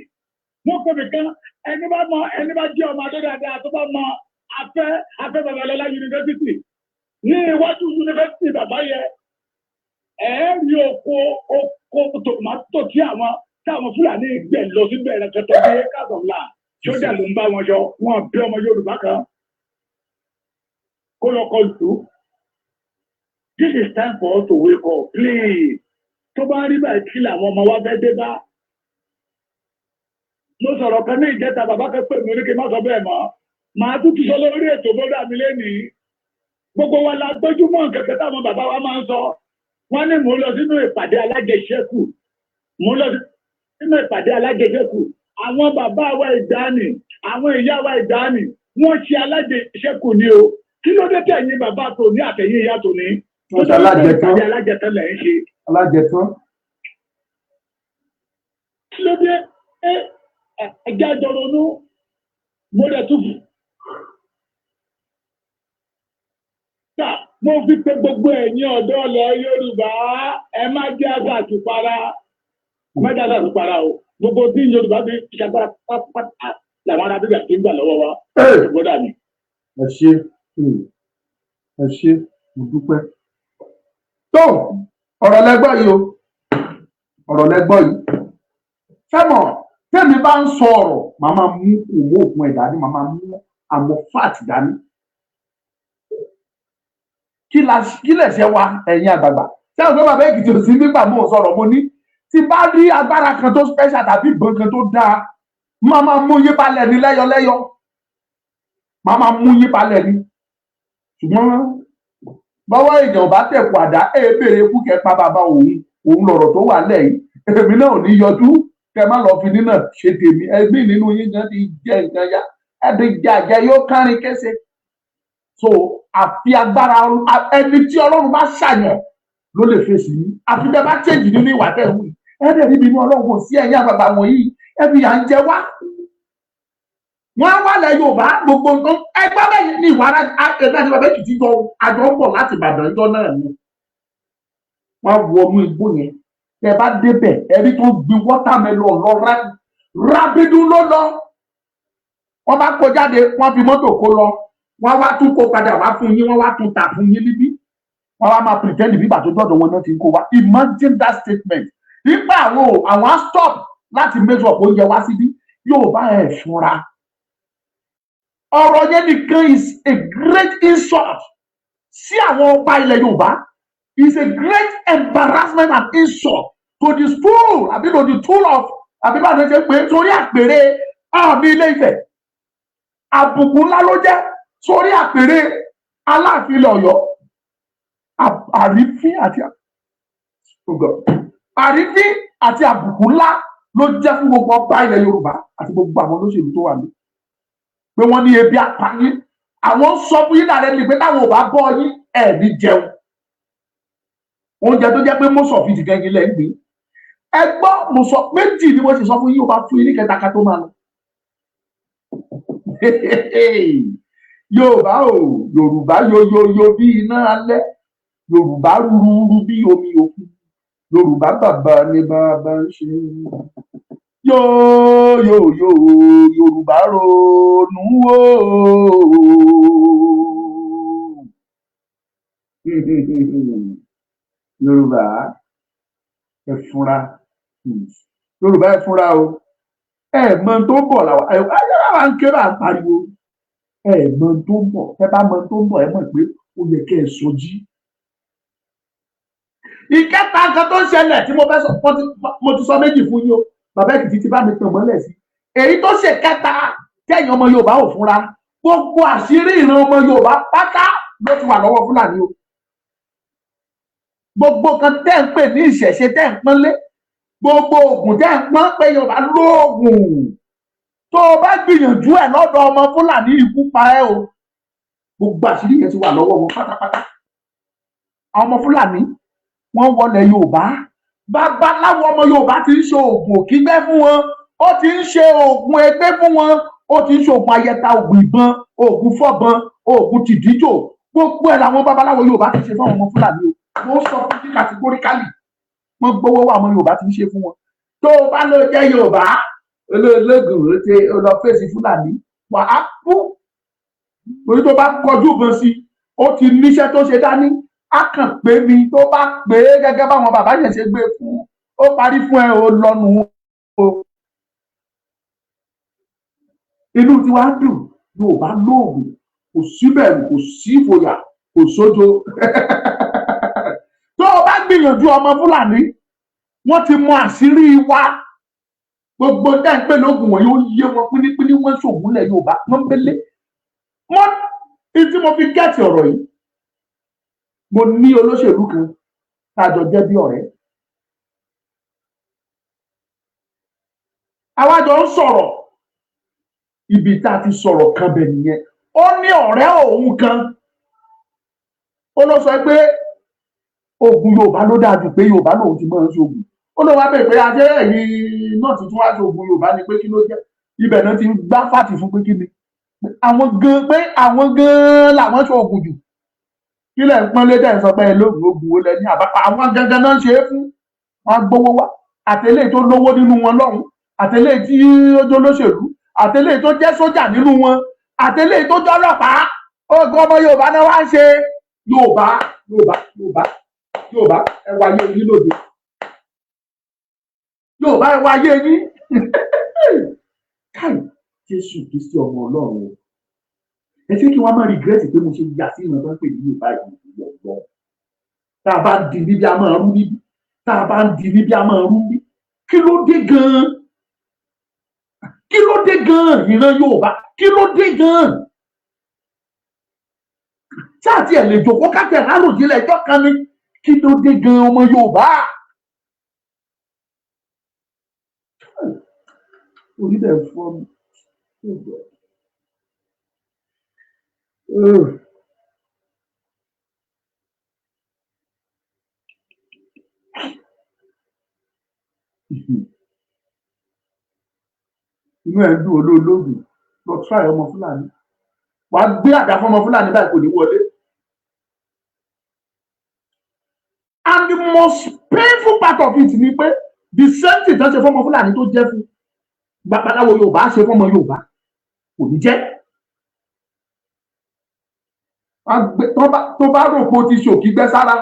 wọ́n kọ́ mi kan ẹni bá jẹ́ ọmọ adó dáadáa tó bá mọ afẹ́ Babalọlá yunifásitì ní iwájú yunifásitì bàbá yẹ ẹ̀ẹ́rì oko tòmátò tí àwọn Fúlàní gbẹ̀ lọ síbẹ̀ rẹ̀ tọ́tọ́ bí káàkiri sójà ló ń bá wọn yọ wọn bí ọmọ Yorùbá kan kó lọ kọlù. This is time for us to wake up, please. Tó bá rí báyìí kí làwọn ọmọ wa fẹ́ dé bá. Mo sọ̀rọ̀ kan ní ìjẹta bàbá kan pè mí oríkè má sọ bẹ́ẹ̀ mọ́. Màá tún sọ lórí ètò bọ́dà mi lénìí. Gbogbo wa la gbójúmọ́ kẹ̀kẹ́ táwọn bàbá wa máa ń sọ. Wọ́n ní mò ń lọ sínú ìpàdé alájẹṣẹ́kù. Àwọn bàbá wa ìdáni, àwọn ìyá wa ìdáni, wọ́n ṣe alájẹṣẹ́kù ni o. Kí ló dé tẹ̀yìn bàbá tòní àtẹ̀yìn ìyá tòní? Wọ́n ṣe alájẹtán. Alájẹtán lẹ̀ ń ṣe. Alájẹtán. Kí ló dé ẹ̀jẹ̀ àjọronú mo dẹ̀ tún fún. Mo fi pé gbogbo ẹ̀yin ọ̀dọ́ ilẹ̀ Yorùbá ẹ má jẹ́ àtàtúpara. O. Gbogbo tí Yorùbá fi ṣàgbára pátápátá làwọn ará bíbẹ̀ ti ń gbà lọ́wọ́ wa. Gbọ́dọ̀ ni. Ẹ ṣé mo dúpẹ́. Tó ọ̀rọ̀ lẹ́gbọ́ yìí o ọ̀rọ̀ lẹ́gbọ́ yìí fẹ́mọ̀ tẹ́mi bá ń sọ ọ̀rọ̀ màá máa mú òwò òkun ẹ̀ dání màá máa mú àwọn fáàtì dání. Kí lè ṣe wa ẹ̀yin àgbààgbà tí àwọn bàbá Èkìtì ò sí nígbà mò ń sọ̀rọ̀ mo ní tí bá rí agbára kan tó special tàbí ìbọn kan tó dáa máa máa mú yín balẹ̀ ní lẹ́yọlẹ́yọ máa máa mú yín balẹ̀ ní ṣùgbọ́n bọ́wọ́ èèyàn bá tẹ̀kù àdá béèrè ikú kẹpa bàbá òun lọ̀rọ̀ tó wà lẹ́yìn èmi náà ò ní yọjú kẹ má lọ fi nínà ṣe tèmi ẹgbẹ́ nínú yín gan ti jẹ nǹkan ya ẹbí jàjẹ yóò kárin kése so àfi agbára ẹni tí Ọlọ́run bá ṣàyàn ló lè fèsì yín àfi bẹ́ẹ̀ bá change nínú ìwà tẹ̀wé ẹ̀ẹ́dẹ̀ níbi inú Ọlọ́run kò sí ẹ̀yìn àgbàgbà wọ̀nyí ẹbí yà ń jẹ wá wọ́n wà lẹ Yorùbá gbogbo nǹkan ẹgbẹ́ bẹ́ẹ̀ ní ìwà ẹgbẹ́ àti bàbá Èkìtì jọ àjọ ń bọ̀ láti Ìbàdàn ìjọ náà ni wọ́n wọnú igbó yẹn tẹ bá débẹ̀ ẹbí tó gbin wọ́tàmẹ́lọ̀ lọ rábídún ló lọ wọ́n bá kó jáde wọ́n fi mọ́tò kó lọ wọ́n wá tún kó padà wá fún yín wọ́n wá tún tà fún yín níbí wọ́n wá máa pretend bí ìgbà tó dọ̀dọ̀ wọn náà ti ń kó wá imagine that statement nígbà àwọn á stop láti make sure kó oúnjẹ wá síbí Yorùbá ẹ̀ fúnra ọ̀rọ̀ yẹn nìkan is a great insult sí àwọn ọba ilẹ̀ Yorùbá is a great embarrassment and insult to the stool àbí to the tool of àbí bá a ṣe pé sórí àpèrè àmì Ilé Ifẹ̀ àbùkù ńlá ló jẹ́ sórí àpèrè Aláàfin ilẹ̀ Ọ̀yọ́ àrífín àti àbùkù ńlá ló jẹ́ fún gbogbo ọba ilẹ̀ Yorùbá àti gbogbo àwọn olóṣèlú tó wà ní pé wọ́n ní ebi apáyín àwọn sọ fún yín dàrẹ́ ní pé táwọn ò bá bọ́ yín ẹ̀ ní jẹun oúnjẹ tó jẹ́ pé mọ́sọ̀ fi dìgẹ́ yín lẹ́ ń gbé ẹ gbọ́ mo sọ méjì ni wọ́n ti sọ fún yín ó bá fún yín ní kẹta ká tó máa lọ Yorùbá o Yorùbá yoyoyo bí iná alẹ́ Yorùbá rúrúrú bí omi òkun Yorùbá bàbá ni bàbá ń ṣe yóò Yorùbá ronú wò Yorùbá ẹ fúnra Yorùbá ẹ fúnra o ẹ mọ tó ń bọ̀ làwọn ayọ̀rọ̀ wa ń ké bá ń pariwo ẹ mọ tó ń bọ̀ ẹ bá mọ tó ń bọ̀ ẹ mọ̀ pé ó yẹ kẹ́ ẹ sọjí. Ìkẹta kan tó ń ṣẹlẹ̀ tí mo fẹ́ sọ mo ti sọ méjì fún yín o bàbá Èkìtì ti bá mi tàn mọ́lẹ̀ sí èyí tó ṣe kẹta kẹ́yìn ọmọ Yorùbá ò fúnra gbogbo àṣírí ìran ọmọ Yorùbá pátá ló ti wà lọ́wọ́ Fúlàní o gbogbo kan tẹ́ ń pè ní ìṣẹ̀ṣe tẹ́ ń pọ́nlé gbogbo oògùn tẹ́ ń pọ́n pé Yorùbá lóògùn tó o bá gbìyànjú ẹ̀ lọ́dọ̀ ọmọ Fúlàní ikú pa ẹ́ o gbogbo àṣírí yẹn ti wà lọ́wọ́ wọn pátápátá àwọn ọmọ Fúlàní wọ́n wọlé Yorùbá babaláwo ọmọ Yorùbá ti ń ṣe oògùn òkígbẹ́ fún wọn ó ti ń ṣe oògùn ẹgbẹ́ fún wọn ó ti ń ṣoògùn ayẹta, oògùn ìbọn, oògùn fọ́bọn, oògùn tìdíjò, gbogbo ẹ̀ làwọn babaláwo Yorùbá ti ṣe fún àwọn ọmọ Fúlàní o. Mo sọ fún yín kàtígóríkálì, wọ́n gbowó wà àwọn Yorùbá ti ń ṣe fún wọn. Tó o bá lọ jẹ́ Yorùbá olóògùn ó ṣe lọ fèsì Fúlàní, wà á kú. Torí tó bá kọjú ìbọn sí, ó ti níṣẹ́ tó ṣe dání, á kàn pé mi tó bá pé gẹ́gẹ́ báwọn bàbá yẹn ṣe gbé fún, ó parí fún ẹ o lọ́nu o. Inú tí wàá dùn, Yorùbá lóògùn, kò síbẹ̀rù, kò sí ìfòyà, kò sójo. Tó o bá gbìyànjú ọmọ Fúlàní, wọ́n ti mọ àṣírí wa. Gbogbo dá ń pè lóògùn wọn yóò yé wọn pínípíní, wọ́n ṣògùn lẹ̀ Yorùbá, wọ́n bẹ́lẹ̀. Wọ́n tí mo fi gẹ́ẹ̀tì ọ̀rọ̀ yìí, mo ní olóṣèlú kan tájọ jẹ́ bí ọ̀rẹ́. Àwa jọ ń sọ̀rọ̀, ibi tá a ti sọ̀rọ̀ kan bẹ̀ nìyẹn. Ó ní ọ̀rẹ́ òun kan, ó lọ sọ pé oògùn Yorùbá ló dáa jù, pé Yorùbá lòun ti máa ń ṣoògùn. Ó lọ wá bẹ̀ pé ajẹ́ ẹ̀yìn náà tuntun wá ṣoògùn Yorùbá ni pé kí ló jẹ́. Ibẹ̀ náà ti ń gbá fàtì fún pé kí ni. Àwọn gan làwọn ṣoògùn jù. Kí lẹ̀ ń pọ́n lé dẹ̀ ń sọ pé ẹ lóògùn oògùn wo lẹ ní àbápa. Àwọn gangan náà ń ṣe é fún. Wọ́n gbowó wá. Àtẹlẹ́ tó lówó nínú wọn lọ́hùn, àtẹlẹ́ tí ó jẹ́ olóṣèlú, àtẹlẹ́ tó jẹ́ sójà nínú wọn, àtẹlẹ́ tó jẹ́ ọlọ́pàá. Oògùn ọmọ Yorùbá náà wá ń ṣe. Yorùbá ẹ wáyé yín lóde. Yorùbá ẹ wáyé yín. Káì, Jésù Kristi ọmọ Ọlọ́run. Ẹ ṣé kí wọ́n má regret pé mo ṣe yà sí ìran tó ń pè ní Yorùbá ìlú ọgbọ́n. Tá a bá ń di níbi a máa rú níbi. Tá a bá ń di níbi a máa rú níbi. Kí ló dé gan-an? Kí ló dé gan-an ìran Yorùbá? Kí ló dé gan-an? Ṣáà tí ẹ lè jòkó kákẹ́ láròjìnlẹ̀ ẹjọ́ kan ni. Kí ló dé gan-an ọmọ Yorùbá? Orí bẹ̀ fọ́ mi. Inú ẹ̀ ń dùn olóògùn lọ try ọmọ Fúlàní. Wàá gbé àdá fún ọmọ Fúlàní báyìí kò ní wọlé. And the most painful part of it ni pé the same thing tó ṣe fún ọmọ Fúlàní tó jẹ́ fún babaláwo Yorùbá ṣe fún ọmọ Yorùbá kò ní jẹ́. Tó bá rò pé o ti ṣòkí gbẹ́ sára,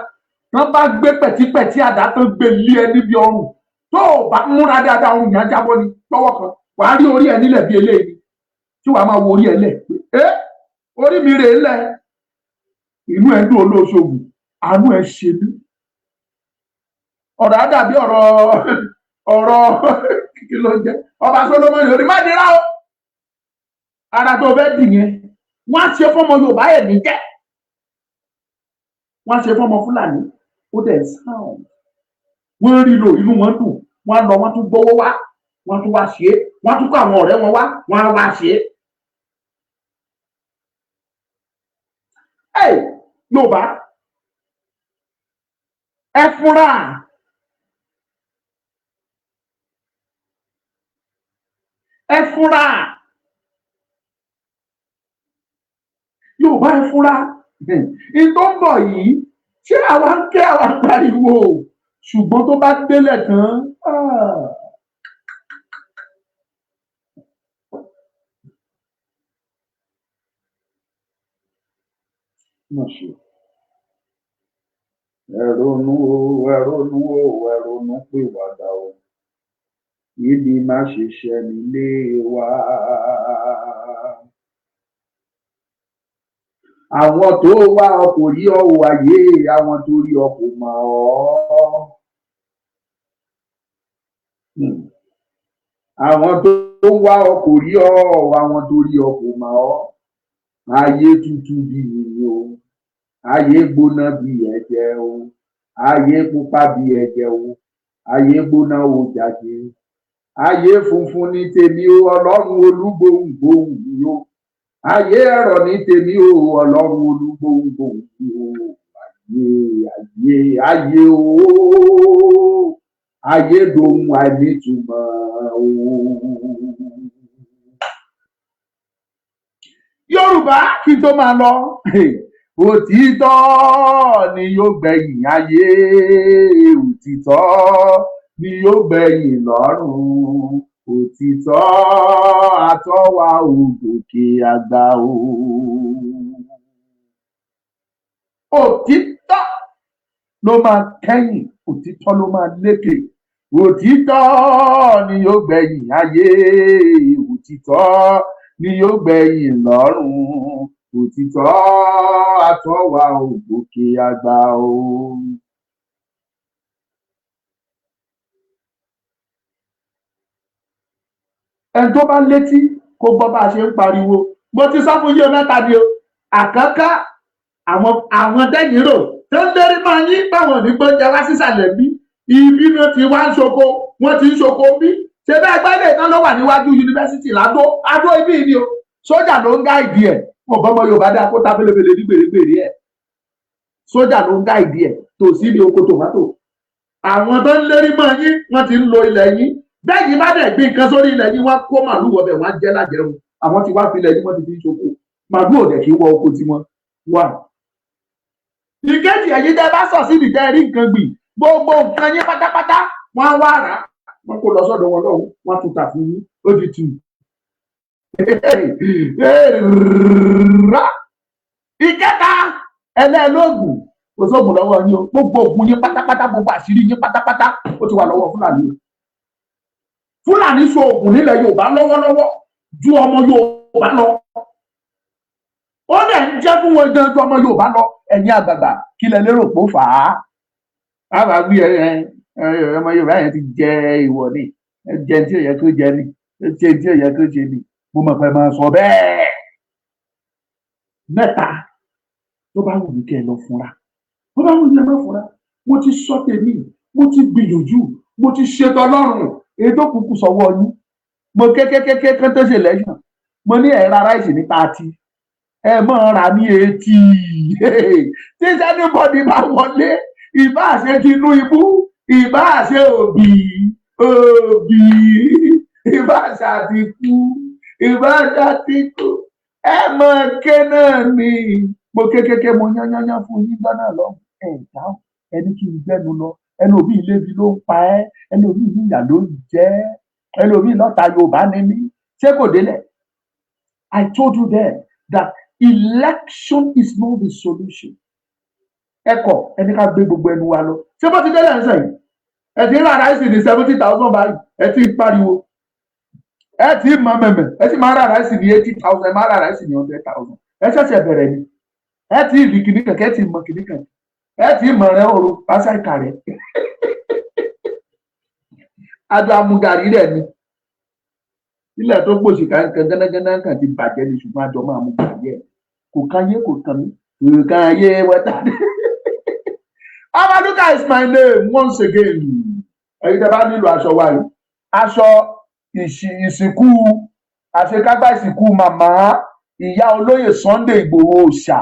tó bá gbé pẹ̀típẹ̀tí àdá tó gbé lé ẹ níbi ọrùn, tó o bá múra dáadáa ọrùn yẹn jábọ́ ni lọ́wọ́ kan, wàá rí orí ẹ nílẹ̀ bí eléyìí tí wàá máa wo orí ẹ lẹ̀ pé orí mi rèé lẹ̀. Inú ẹ̀ ń dùn olóṣogùn, àánú ẹ̀ ṣe mí. Ọ̀rọ̀ á dàbí ọ̀rọ̀ kí ló jẹ́ ọba Solomoni orí má dira o. Ara tó fẹ́ dì yẹn wọ́n á ṣe fọ́mọ Yorùbá ẹ̀ ní jẹ́. Wọ́n á ṣe fọ́mọ Fúlàní ó dẹ̀ sound. Wọ́n rí lò inú wọn dùn, wọ́n á lọ wọ́n tún gbowó wá, wọ́n tún wá ṣe é, wọ́n tún kó àwọn ọ̀rẹ́ wọn wá, wọ́n á wá ṣe é. Yorùbá ẹ fúnra. Ẹ fúnra. Yorùbá ẹ fúnra. Ìtọ́ ń bọ̀ yìí ṣé àwa ń ké àwa ń pariwo ṣùgbọ́n tó bá délẹ̀ tán. Ẹ ronú pìwàdà o. Ibi má ṣe ṣẹ nílé wa. Àwọn tó wá ọ kò rí ọ wáyé, àwọn tó rí ọ kò mọ̀ ọ́. Àwọn tó wá ọ kò rí ọ, àwọn tó rí ọ kò mọ̀ ọ́. Ayé tútù bí yìnyín o, ayé gbóná bí ẹ̀jẹ̀ o, ayé pupa bí ẹ̀jẹ̀ o, ayé gbóná o jàjé. Ayé funfun ní tèmi o, Ọlọ́run olúgbòhùngbòhùn mi o. Ayé ẹ̀rọ ní tèmi o, Ọlọ́run olúgbòhùngbòhùn mi o. Ayé o, ayé dohun àìnítumọ̀ o. Yorùbá kí tó máa lọ òtítọ́ ni yóò gbẹ̀yìn ayé òtítọ́ ni yóò gbẹ̀yìn lọ́run òtítọ́ àtọ́wà ògòkè àgbà o. Òtítọ́ ló máa kẹ́yìn òtítọ́ ló máa lékè òtítọ́ ni yóò gbẹ̀yìn ayé òtítọ́ ni yóò gbẹ̀yìn lọ́run òtítọ́ àtọ́wà ògòkè àgbà o. Ẹni tó bá létí kó gbọ́ bá a ṣe ń pariwo mo ti sọ fún yín mẹ́ta ni o àkọ́kọ́ àwọn tẹ́yìn rò tó ń lérí máa yín báwọn ní gbọ́njẹ wá sísàlẹ̀ bí ibi náà ti wá ń ṣoko wọ́n ti ń ṣoko bí ṣe bẹ́ẹ̀ gbẹ́lẹ̀ tán ló wà níwájú yunifásitì ládó ibi ni o sójà ló ń gáìdì ẹ̀ ọ̀bọ̀mọ Yorùbá dáa kó ta fẹ́lẹ́fẹ́lẹ́ ní gbèrègbèrè ẹ̀ sójà ló ń gáìdì ẹ̀ tòsí ní oko tòmátò àwọn tó ń lérí máa yín wọ́n ti ń lo ilẹ̀ yín bẹ́ẹ̀ yìí bá dẹ̀ gbé nǹkan sórí ilẹ̀ yín wọ́n kó màlúù wọbẹ̀ wọ́n á jẹ́ lájẹun àwọn ti wá fi ilẹ̀ yín wọ́n ti fi ń ṣoko màlúù ò dẹ̀ kí wọ oko tiwọn wà. ìkejì ẹ̀yin tẹ́ bá sọ sí ìdíjẹ́ rí nǹkan gbìn gbogbo nǹkan yín pátápátá wọ́n á wá rà á wọ́n kó lọ sọ́dọ̀ wọn lọ́hùn wọ́n tún tà fún yín ó di tù. ìkẹta ẹlẹ́ẹ̀lógún kò sóògùn lọ́wọ́ yín o gbogbo ògùn yín pátápátá gbogbo àṣírí yín pátápátá ó ti wà lọ́wọ́ Fúlàní o. Fúlàní so ògùn nílẹ̀ Yorùbá lọ́wọ́lọ́wọ́ ju ọmọ Yorùbá lọ ó dẹ̀ ń jẹ́ fún wọn gan ju ọmọ Yorùbá lọ ẹ̀yin àgbààgbà kí lẹ lérò pé ó fà á àbá wí ọmọ Yorùbá yẹn ti jẹ ìwọ ni jẹ tí ò yẹ kó jẹ ni ṣe tí ò yẹ kó ṣe ni mo mọ̀ pé máa sọ bẹ́ẹ̀ mẹ́ta tó bá wù mí kẹ́ ẹ lọ fúnra tó bá wù mí ẹ má fúnra mo ti sọ tèmi mo ti gbìyànjú mo ti ṣètò Ọlọ́run ètò kúkú sọ́wọ́ yín mo kékékéké kán tó ṣe lẹ́yìn mo ní ẹ̀ ra ráìsì ní 30 ẹ mọ̀ ra ní 80 tí sẹ́nìbọ̀dì bá wọlé ìbá ṣe Tinubu ìbá ṣe Òbí ìbá ṣe Àtìkù ìbá ṣe Àtìkù ẹ mọ̀ ké náà ni mo kékéké mo yányányán fún yín gbọ́nà lọ ẹ̀ dáhùn ẹni kí n gbẹ́nu lọ ẹlòmíì lébi ló ń pa ẹ́ ẹlòmíì níyà ló ń jẹ ẹlòmíì lọ́ta Yorùbá ní mí ṣé kò délẹ̀. I told you there that election is not the solution. ẹkọ ẹni ká gbé gbogbo ẹnu wa lọ ṣé bó ti délẹ̀ ń sẹ́yìn ẹ ti ń rà ráìsì ní 70,000 báyìí ẹ ti ń pariwo ẹ ti ń mọ mẹ̀mẹ̀ ẹ ti máa rà ráìsì ní 80,000 ẹ máa rà ráìsì ní 100,000 ẹ ṣẹ̀ṣẹ̀ bẹ̀rẹ̀ ni ẹ ti rí kìnnìkan kẹ́ ti mọ kìnnìkan ẹ ti mọ̀ rẹ òru pàṣẹ ìka rẹ adó amúgarí rẹ ni ilẹ̀ tó gbòòsì kankan gánágáná kan ti bàjẹ́ ní ṣùgbọ́n àjọ máa mú gàrí ẹ̀ kò kan yé kò kan mí kò kan yé wọ́tá. Amaduka is my name once again. Ẹ̀yin tẹ́ bá nílò aṣọ wa yìí aṣọ ìsìnkú àṣekágbá ìsìnkú màmá ìyá olóyè Sunday Ìgbòho Òòṣà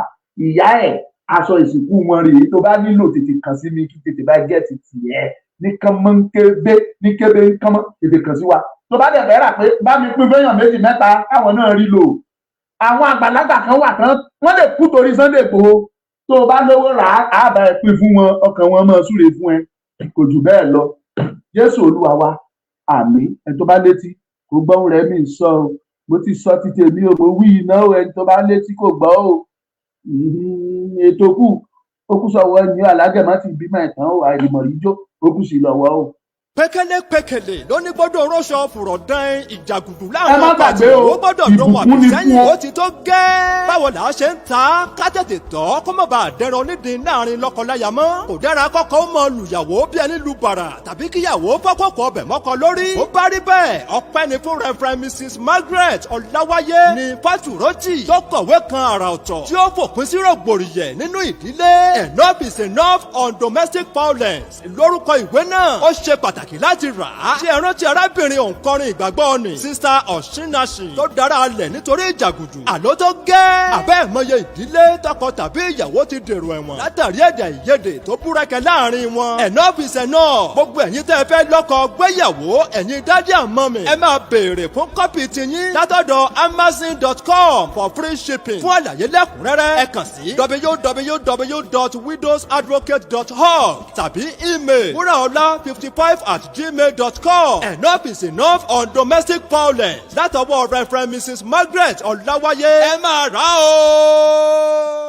ìyá ẹ̀ aṣọ ìsìnkú wọn rèé tó bá nílò tètè kàn sí mi kí tètè bá gẹ̀ẹ́tì tiẹ̀ ní kánmọ́ ní kébé kánmọ́ tètè kàn sí wa tó bá dẹ̀ bẹ́ẹ̀ rà pé bá mi pín fẹ́yàn méjì mẹ́ta káwọn náà rí lò àwọn àgbàlagbà kan wà tán wọ́n lè kú torí Sunday Ìgbòho tó o bá lówó rà á bá ẹ pín fún wọn ọkàn wọn máa súre fún ẹ kò jù bẹ́ẹ̀ lọ Jésù Olúwa wa àmín. Ẹni tó bá létí kò gbọ́ ohùn rẹ̀ mi sọ o mo ti sọ ti tèmi o mo wí iná o ẹni tó bá létí kò gbọ́ o ètò kù ó kù sọ̀wọ́ ni alágẹ̀mọ́ ti bímọ ẹ̀tàn o àìrìmọ̀ ìjó ó kù sí lọ́wọ́ o. pékélé lóní gbọ́dọ̀ rọṣọ fùrọ̀ dán ìjàgùdù láàrin ọkọ àti ìyàwó gbọ́dọ̀ dán wà bí sẹ́yìn ó ti tó gẹ́. báwo là á ṣe ń ta ká tètè tọ́ kó má bàa dẹran onídìí láàrin lọ́kọláya mọ́. kò dára kọ́kọ́ ó mọ lùyàwó bí ẹni lu bàrà tàbí kíyàwó fọ́kọ̀kọ̀ ọbẹ̀ mọ́kọ lórí. ó bá rí bẹ́ẹ̀ ọpẹ́ ni fún Reverend Mrs. Margaret Ọláwáyé ní Fátúrọ́jì tó kọ̀wé kan àrà ọ̀tọ̀ tí ó fòpin sí rògbòrìyẹ̀ nínú ìdílé. Enough is enough on domestic violence lórúkọ ìwé náà ó ṣe pàtàkì pàtàkì láti rà á. ṣé ẹ rántí arábìnrin òǹkọrin ìgbàgbọ́ ni sista ọ̀ṣínnàṣì tó dára alẹ̀ nítorí ìjàgùdù. àló tó gẹ́. àbẹ́ ìmọye ìdílé tọkọ tàbí ìyàwó ti dèrò ẹ̀wọ̀n látàrí èdè ìyedè tó búrẹ́kẹ́ láàrin wọn. enough is enough. gbogbo ẹ̀yin tẹ́ ẹ fẹ́ lọ́kọ gbéyàwó ẹ̀yin dádì àmọ́ mi. ẹ máa béèrè fún kọ́pì tiyín látọ̀dọ̀ amazon.com for free shipping. fún àlàyé lẹ́kùnrẹ́rẹ́ ẹ kàn sí www.widowsadvocate.org tàbí email wuraola55@gmail.com. enough is enough on domestic violence látọwọ́ Reverend Mrs. Margaret Ọláwáyé. ẹ máa rà ó.